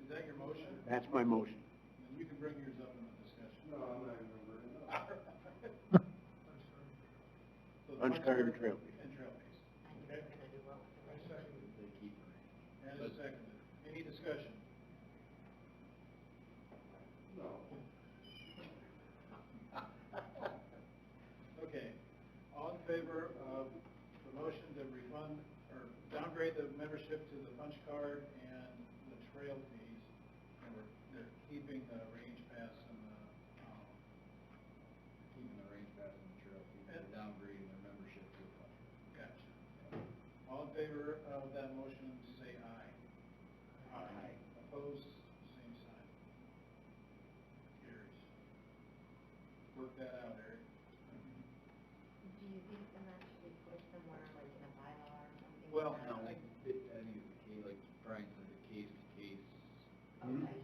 Is that your motion? That's my motion. Then you can bring yours up in the discussion. No, I'm not even bringing it up. So the Punch card and trail. And trail piece. Okay? I seconded. They keep it. And it's seconded. Any discussion? No. Okay. All in favor of the motion to refund or downgrade the membership to the punch card and the trail fees, and they're keeping the range pass and the, Keeping the range pass and the trail fee, they're downgrading their membership to a punch card. gotcha. All in favor of that motion, say aye. Aye. Opposed, same sign. Carries. Work that out, Eric. Do you think that that should be put somewhere, like in a bylaw or something? Well, like No, that? I think it's the case, like Brian said, the case to case. Okay.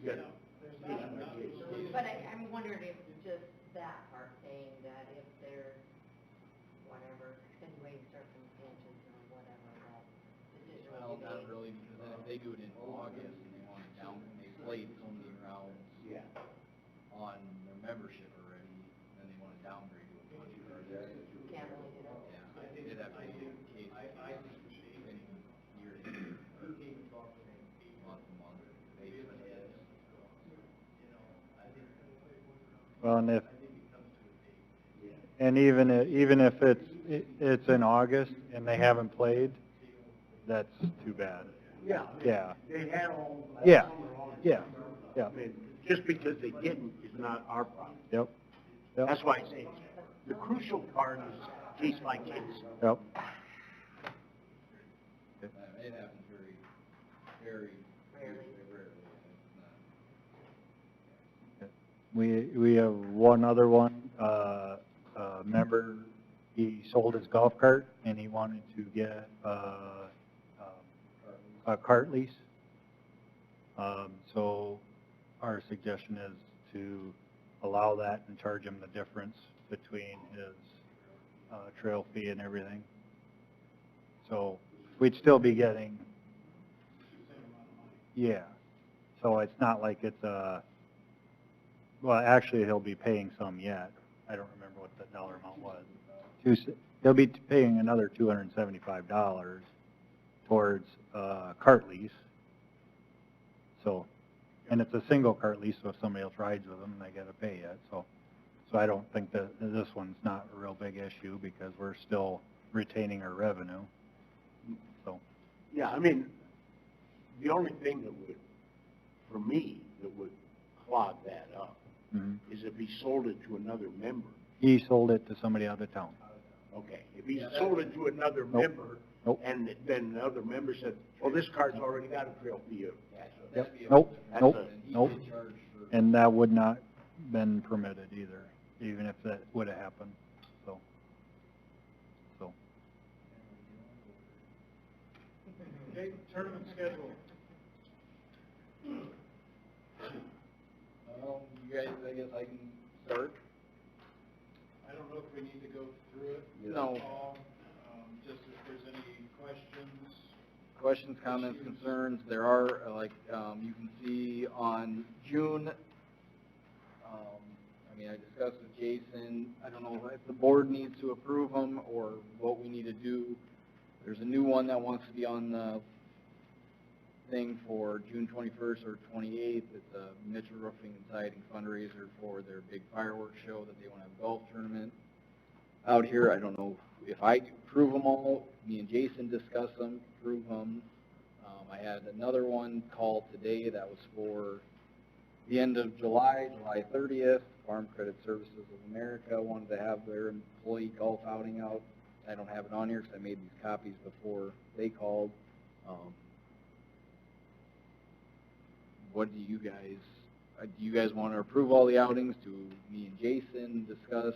Yeah. There's not, But I'm wondering if just that part saying that if there's whatever extenuating circumstances or whatever, that decision Well, will be not made. really, because then if they do it in August and they want it down, and they played so many rounds Yeah. on their membership already, then they want to downgrade to a punch card. Can't really do that. Yeah, it'd have to be case to case, year to year, or month to month, based on it. Well, and even if it's in August and they haven't played, that's too bad. Yeah. Yeah. They had all. Yeah. summer long. Yeah. Yeah. I mean, just because they didn't is not our problem. Yep. Yep. That's why I say, the crucial part is case by case. Yep. It happens very, very, Rarely. rarely. It's not. We have one other one, member, he sold his golf cart and he wanted to get, a cart lease. So our suggestion is to allow that and charge him the difference between his, trail fee and everything. So we'd still be getting, yeah. So it's not like it's a, well, actually, he'll be paying some yet. I don't remember what the dollar amount was. He'll be paying another $275 towards cart lease. So, and it's a single cart lease, so if somebody else rides with them, they gotta pay it. So I don't think that this one's not a real big issue because we're still retaining our revenue. So, Yeah, I mean, the only thing that would, for me, that would clog that up mhm. is if he sold it to another member. He sold it to somebody out of town. Okay, if he sold it to another Nope. member, Nope. and then the other member said, well, this card's already got a trail fee attached to it. Yep. Nope, That's nope, a- nope. And that would not been permitted either, even if that would have happened, so. Okay, tournament schedule. You guys, I guess I can start. I don't know if we need to go through it. No. All, just if there's any questions. Questions, comments, concerns, there are, you can see on June, I discussed with Jason, I don't know if the board needs to approve them or what we need to do. There's a new one that wants to be on the thing for June 21st or 28th. It's a Mitchell Roofing and Siding fundraiser for their big fireworks show that they want to have a golf tournament. out here. I don't know if I can approve them all. Me and Jason discuss them, approve them. I had another one called today that was for the end of July, July 30th. Farm Credit Services of America wanted to have their employee golf outing out. I don't have it on here because I made these copies before they called. What do you guys want to approve all the outings? Do me and Jason discuss?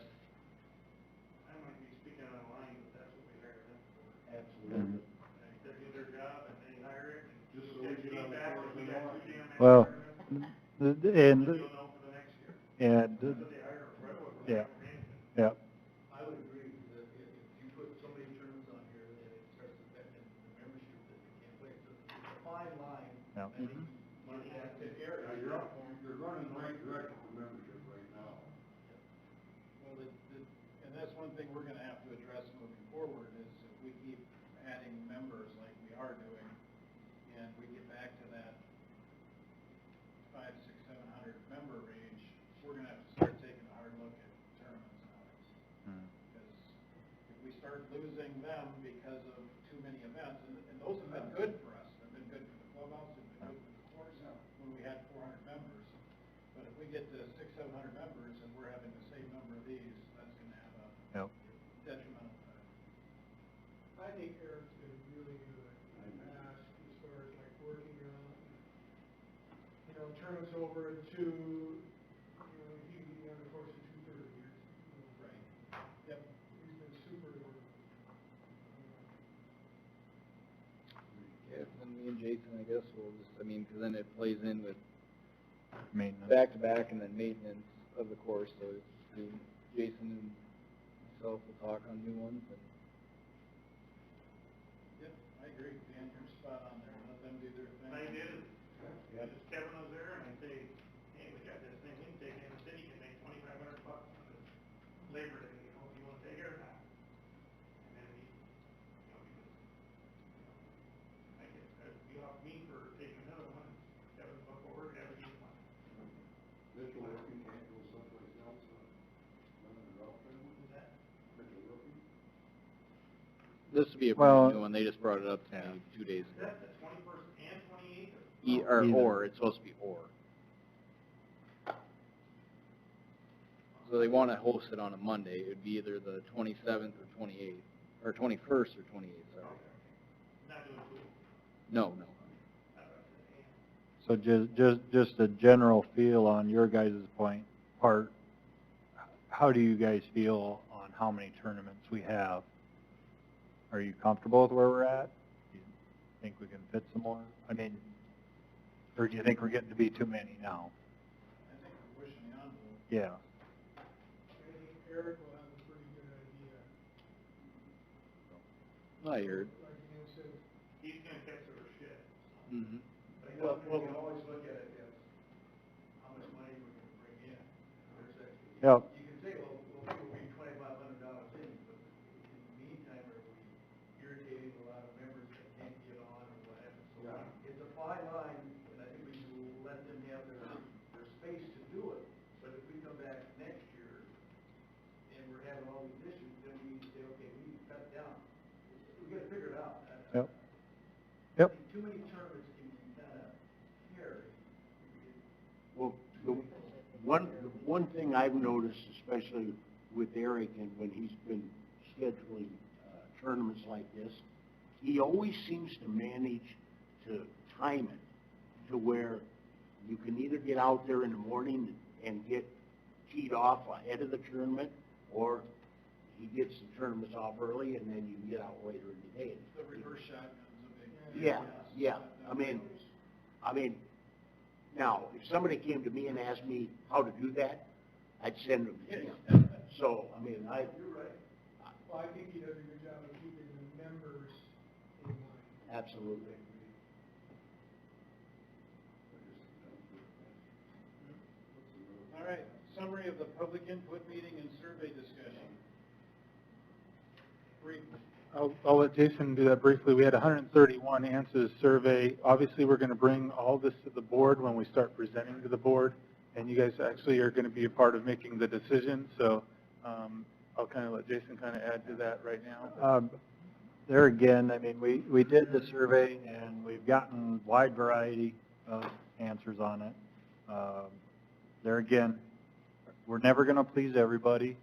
I might be speaking out of line, but that's what we hired them for. Absolutely. They do their job and they hire it, and just so we get feedback, and we got two damn Well, and you'll know for the next year. and, That's what they hire for, yeah, yeah. I would agree that if you put so many terms on here that it starts affecting the membership that they can't play. So it's a fine line. Yeah. I think money has to carry. You're running the right direction for membership right now. Well, and that's one thing we're gonna have to address moving forward, is if we keep adding members like we are doing, and we get back to that 500, 600, 700 member range, we're gonna have to start taking a hard look at tournaments now. Because if we start losing them because of too many events, and those have been good for us, they've been good for the clubhouse, they've been good for the course, when we had 400 members. But if we get to 600, 700 members and we're having the same number of these, that's gonna have a detrimental effect. I think Eric's been really good in the past as far as like working on, you know, turns over to, you know, he can be on the course of 230 years. Right. Yep. He's been super. Yeah, then me and Jason, I guess, will just, because then it plays in with Maintenance. back-to-back and then maintenance of the course, so Jason and myself will talk on new ones. And Yep, I agree. Dan, you're spot on there. Let them do their thing. I did it. Just Kevin was there, and I say, hey, we got this thing, we can take it in the city, can make $2,500 on this Labor Day, you know, if you wanna take it or not. And then he, you know, because, I guess, that'd be off me for taking another one, Kevin look forward, have a good one. Mitchell Working can't go someplace else, running a golf tournament? Who's that? Mitchell Working? this would be a Well, brand new one. They just brought it up to me 2 days Is ago. that the 21st and 28th? Or, it's supposed to be or. So they want to host it on a Monday. It would be either the 27th or 28th, or 21st or 28th, sorry. Not doing pool. No. So just a general feel on your guys' part, how do you guys feel on how many tournaments we have? Are you comfortable with where we're at? Do you think we can fit some more? Or do you think we're getting to be too many now? I think we're pushing the envelope. Yeah. I think Eric will have a pretty good idea. I heard. Like Dan said, He's gonna catch our shit. Mm-hmm. Well, we can always look at it as how much money we're gonna bring in. There's that. Yep. You can say, well, we'll bring $2,500 in, but in the meantime, are we irritating a lot of members that can't get on or whatever? So it's a fine line, and I think we should let them have their space to do it. But if we come back next year and we're having all these issues, then we need to say, okay, we need to cut it down. We gotta figure it out. Yep. Yep. Too many tournaments can kind of carry. Well, the one thing I've noticed, especially with Eric and when he's been scheduling tournaments like this, he always seems to manage to time it to where you can either get out there in the morning and get teed off ahead of the tournament, or he gets the tournaments off early and then you can get out later in the day. The reverse shotgun's a big. Yeah. I mean, now, if somebody came to me and asked me how to do that, I'd send them to him. So, You're right. well, I think he does a good job of keeping the members in mind. absolutely. All right, summary of the public input meeting and survey discussion. Brief. I'll let Jason do that briefly. We had 131 answers survey. Obviously, we're going to bring all this to the board when we start presenting to the board, and you guys actually are going to be a part of making the decision. So I'll kind of let Jason kind of add to that right now. There again, I mean, we did the survey and we've gotten wide variety of answers on it. There again, we're never going to please everybody,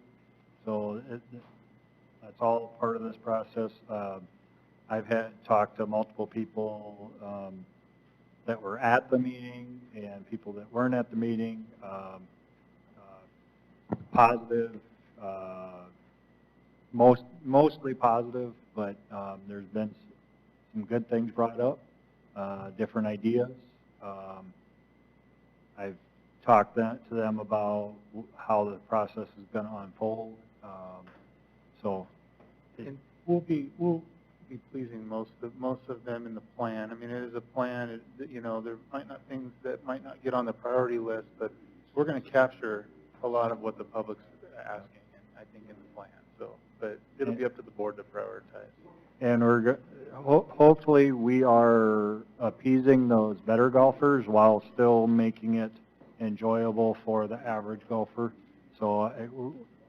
so that's all part of this process. I've had talked to multiple people that were at the meeting and people that weren't at the meeting, positive, mostly positive, but there's been some good things brought up, different ideas. I've talked to them about how the process is going to unfold. And we'll be pleasing most of them in the plan. I mean, it is a plan. You know, there might not things that might not get on the priority list, but we're going to capture a lot of what the public's asking, I think, in the plan. So, but it'll be up to the board to prioritize. And hopefully we are appeasing those better golfers while still making it enjoyable for the average golfer. So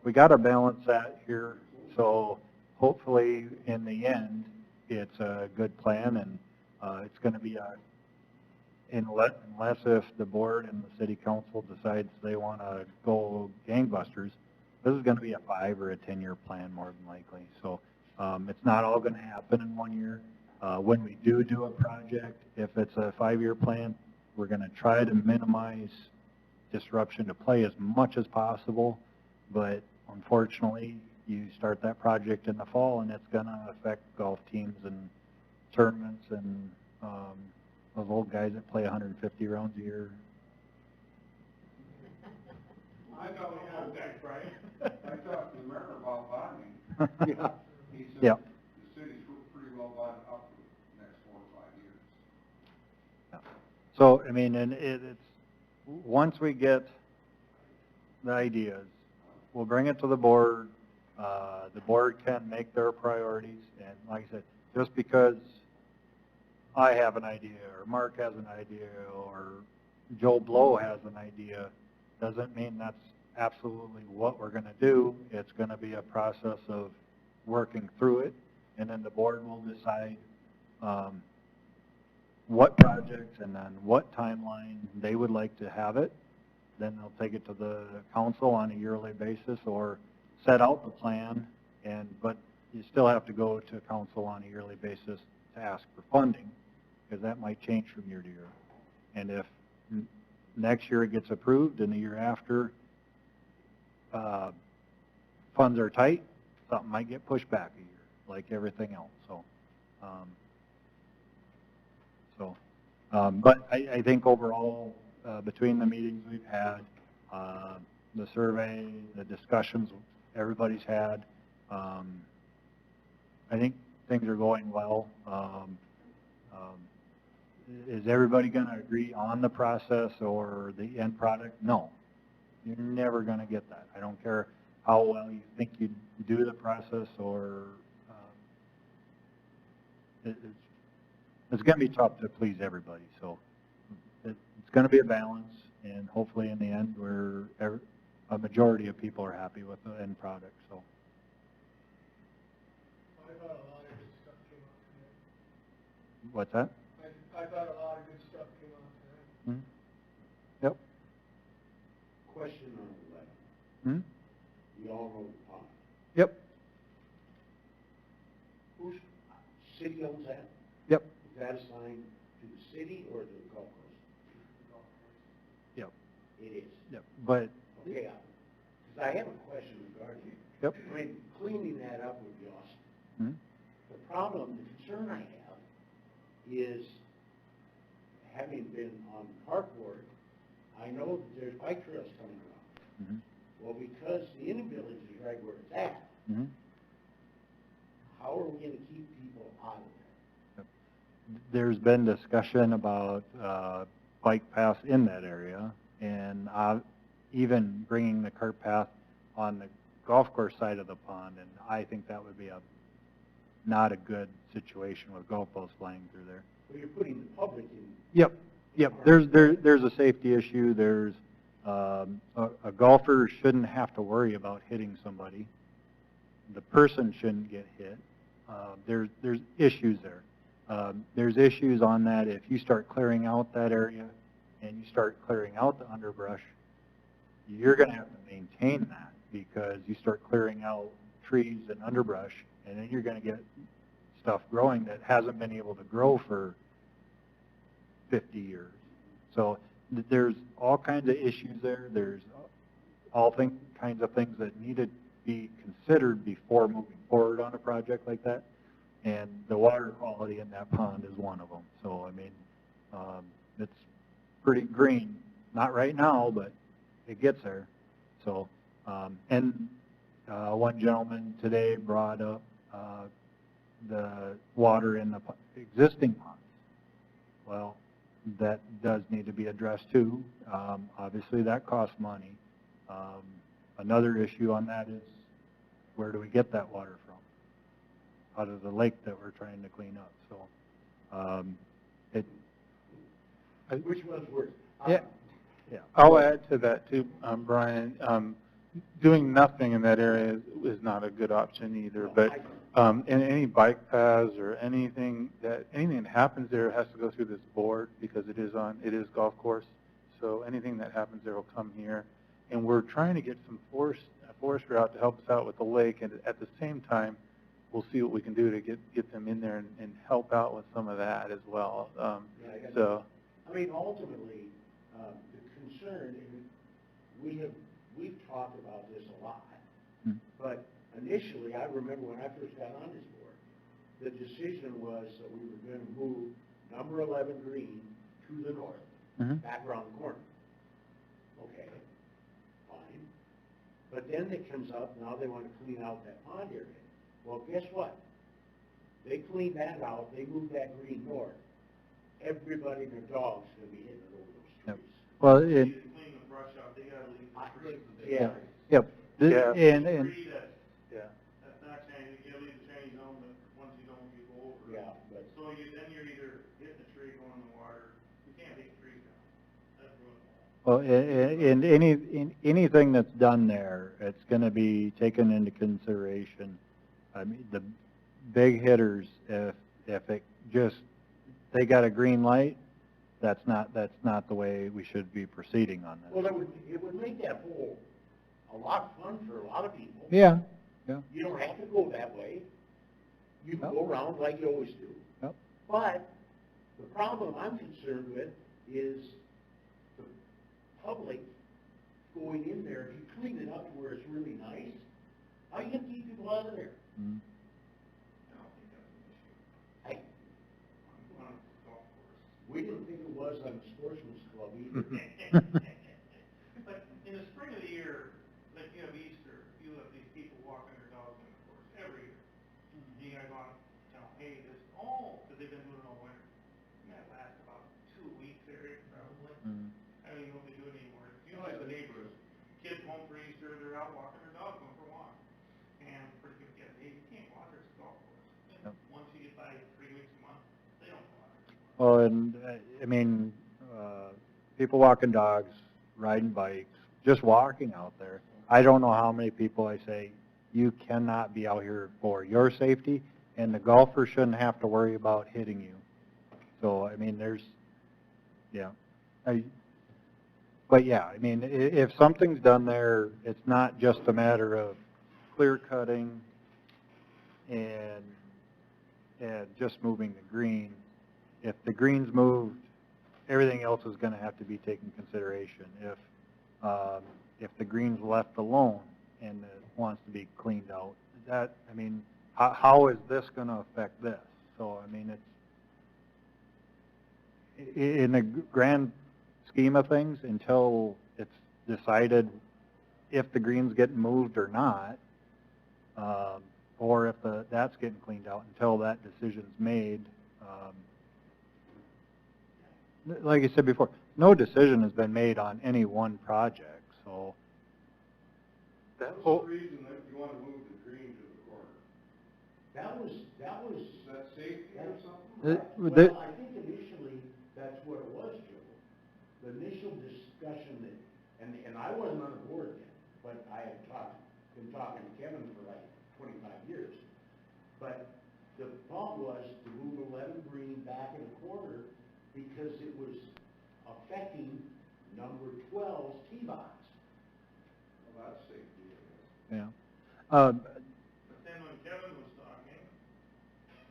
we got to balance that here. So hopefully in the end, it's a good plan, and it's going to be unless if the board and the city council decides they want to go gangbusters, this is going to be a 5 or a 10-year plan more than likely. So it's not all going to happen in 1 year. When we do a project, if it's a 5-year plan, we're going to try to minimize disruption to play as much as possible, but unfortunately, you start that project in the fall, and it's going to affect golf teams and tournaments and those old guys that play 150 rounds a year. I thought we had that, Brian. I talked to the mayor about bonding. Yeah. He said Yeah. the city's pretty well bonded up for the next 4 or 5 years. Yeah. So, I mean, and it's, once we get the ideas, we'll bring it to the board. The board can make their priorities, and like I said, just because I have an idea, or Mark has an idea, or Joe Blow has an idea, doesn't mean that's absolutely what we're going to do. It's going to be a process of working through it, and then the board will decide what projects and then what timeline they would like to have it. Then they'll take it to the council on a yearly basis or set out the plan, but you still have to go to council on a yearly basis to ask for funding, because that might change from year to year. And if next year it gets approved and the year after funds are tight, something might get pushed back a year, like everything else. But I think overall, between the meetings we've had, the survey, the discussions everybody's had, I think things are going well. Is everybody going to agree on the process or the end product? No. You're never going to get that. I don't care how well you think you do the process, or it's going to be tough to please everybody. So it's going to be a balance, and hopefully in the end, a majority of people are happy with the end product. So. I thought a lot of good stuff came out tonight. What's that? I thought a lot of good stuff came out tonight. Mm-hmm. Yep. Question on the left. Hmm? We all know the pond. Yep. Who's, city owns that? Yep. Is that assigned to the city or to the golf course? Yep. It is. Yep. But. Okay, because I have a question regarding it. Yep. I mean, cleaning that up would be awesome. Hmm? The problem, the concern I have is, having been on the park board, I know that there's bike trails coming around. Mm-hmm. Well, because the Indian Village is right where it's at, Mm-hmm. how are we going to keep people out of there? There's been discussion about bike paths in that area, and even bringing the cart path on the golf course side of the pond, and I think that would be not a good situation with golf balls flying through there. Well, you're putting the public in. Yep. There's a safety issue. There's a golfer shouldn't have to worry about hitting somebody. the person shouldn't get hit. There's issues there. There's issues on that if you start clearing out that area and you start clearing out the underbrush, you're going to have to maintain that because you start clearing out trees and underbrush, and then you're going to get stuff growing that hasn't been able to grow for 50 years. So there's all kinds of issues there. There's all kinds of things that need to be considered before moving forward on a project like that. And the water quality in that pond is one of them. So, I mean, it's pretty green. Not right now, but it gets there. So, one gentleman today brought up the water in the existing ponds. Well, that does need to be addressed too. Obviously, that costs money. Another issue on that is where do we get that water from? Out of the lake that we're trying to clean up. So, Which one's worse? Yeah. I'll add to that too, Brian. Doing nothing in that area is not a good option either. But in any bike paths or anything that happens there has to go through this board because it is golf course. So anything that happens there will come here. And we're trying to get some forester out to help us out with the lake, and at the same time, we'll see what we can do to get them in there and help out with some of that as well. I mean, ultimately, the concern, and we've talked about this a lot, but initially, I remember when I first got on this board, the decision was that we were going to move number 11 green to the north, back around the corner. Okay, fine. But then it comes up, now they want to clean out that pond area. Well, guess what? They cleaned that out, they moved that green north. Everybody and their dogs is going to be hitting it over those trees. well, They need to clean the brush out, they gotta leave the trees that they Yeah. carry. yep. Tree that's not changing, you leave the change on, but once you don't, you go over. Yeah, but So then you're either hitting the tree going in the water, you can't take the trees down. That's ruined. Well, in anything that's done there, it's going to be taken into consideration. I mean, the big hitters, if it just, they got a green light, that's not the way we should be proceeding on this. well, it would make that hole a lot of fun for a lot of people. Yeah. You don't have to go that way. You can go around like you always do. Yep. But the problem I'm concerned with is the public going in there. If you clean it up to where it's really nice, how you gonna keep people out of there? Mm. I don't think that's an issue. Hey, On a golf course. we didn't think it was on the sportsman's club either. But in the spring of the year, like you have Easter, you have these people walking their dogs in the course every year. You guys want to tell them, hey, because they've been doing it all winter. And that lasts about 2 weeks there, probably. I don't even know if they do it anymore. You know, like the neighbors, kids home for Easter, they're out walking their dogs, going for a walk. And pretty good, yeah, they can't walk their golf course. And once you get by 3 weeks a month, they don't walk it. Well, and I mean, people walking dogs, riding bikes, just walking out there. I don't know how many people I say, you cannot be out here for your safety, and the golfer shouldn't have to worry about hitting you. So, I mean, but yeah, I mean, if something's done there, it's not just a matter of clear cutting and just moving the green. If the green's moved, everything else is going to have to be taken consideration. If the green's left alone and it wants to be cleaned out, I mean, how is this going to affect this? So, I mean, it's in the grand scheme of things, until it's decided if the green's getting moved or not, or if that's getting cleaned out, until that decision's made. Like I said before, no decision has been made on any one project, so. What's the reason that you want to move the green to the corner? That was. Is that safety or something? Well, I think initially, that's what it was, Joe. The initial discussion and I wasn't on the board then, but I had been talking to Kevin for like 25 years. But the thought was to move 11 green back in a corner because it was affecting number 12's tee box. Well, that's safety, Yeah. But then when Kevin was talking,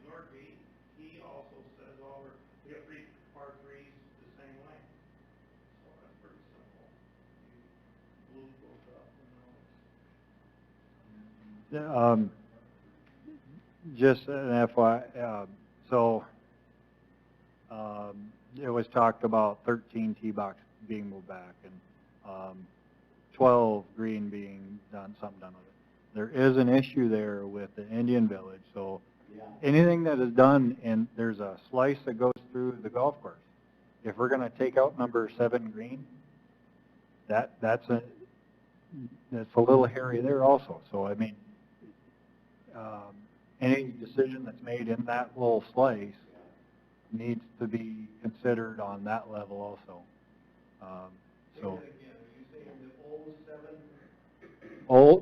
Norby, he also says, well, we have 3 par 3s the same length. So that's pretty simple. You loop those up and know Just an FYI, it was talked about 13 tee box being moved back and 12 green being something done with it. There is an issue there with the Indian Village, so anything that is done, and there's a slice that goes through the golf course. If we're gonna take out number 7 green, that's a little hairy there also. So I mean, any decision that's made in that little slice needs to be considered on that level also. So,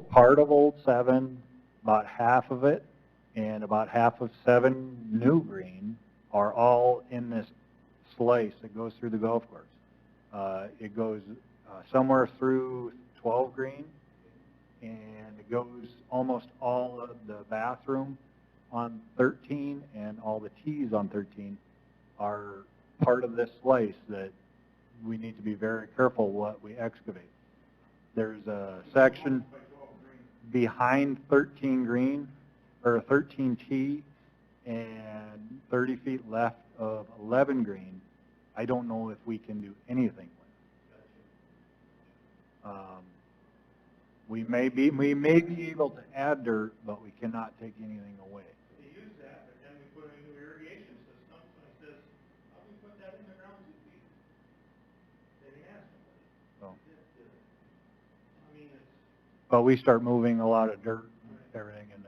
part of Old 7, about half of it, and about half of 7 new green are all in this slice that goes through the golf course. It goes somewhere through 12 green, and it goes almost all of the bathroom on 13, and all the tees on 13 are part of this slice that we need to be very careful what we excavate. There's a section behind 13 green, or 13 tee, and 30 feet left of 11 green. I don't know if we can do anything with it. We may be able to add dirt, but we cannot take anything away. they use that, but then we put in a new irrigation system, so I says, how do we put that in the ground 2 feet? They didn't ask nobody. So. I mean, it's. But we start moving a lot of dirt and everything, and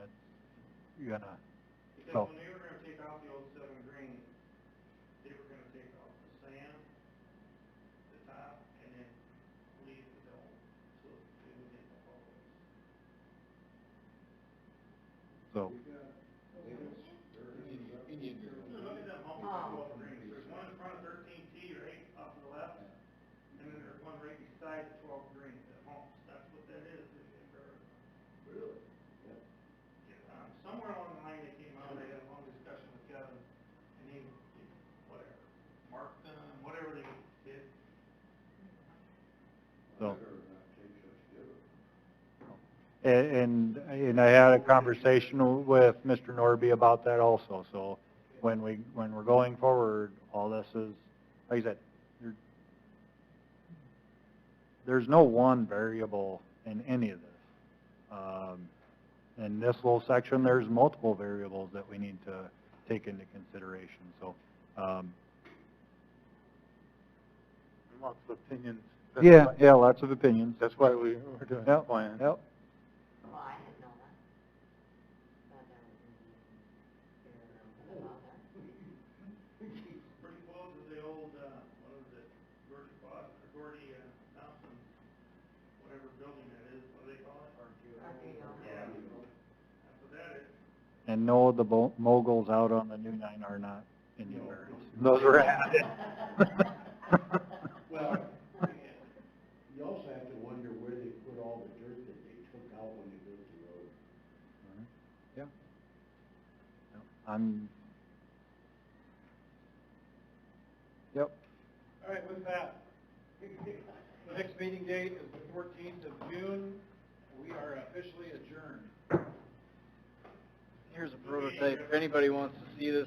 you're gonna, Because when they were gonna take out the old 7 green, they were gonna take out the sand, the top, and then leave the dome, so they would hit the hallways. so. Look at them humps on 12 greens. There's one in front of 13T, right, off to the left, and then there's one right beside the 12 green, that humps. That's what that is. Really? Somewhere along the line they came out, they had a long discussion with Kevin, and he whatever, marked them, whatever they did. So. And I had a conversation with Mr. Norby about that also. So when we're going forward, all this is, like I said, there's no one variable in any of this. In this little section, there's multiple variables that we need to take into consideration. So, Lots of opinions. yeah, lots of opinions. That's why we're doing the plan. Yep. Well, I didn't know that. Thought that was about that. Pretty close to the old, what was it, Gordy Thompson, whatever building that is, what do they call it? RKO. Yeah. That's what that is. And no, the moguls out on the new 9 are not Indian burials. Those were added. Well, you also have to wonder where they put all the dirt that they took out when they built the road. Yeah. Yep. All right, with that, the next meeting date is the 14th of June. We are officially adjourned. Here's a prototype, if anybody wants to see this.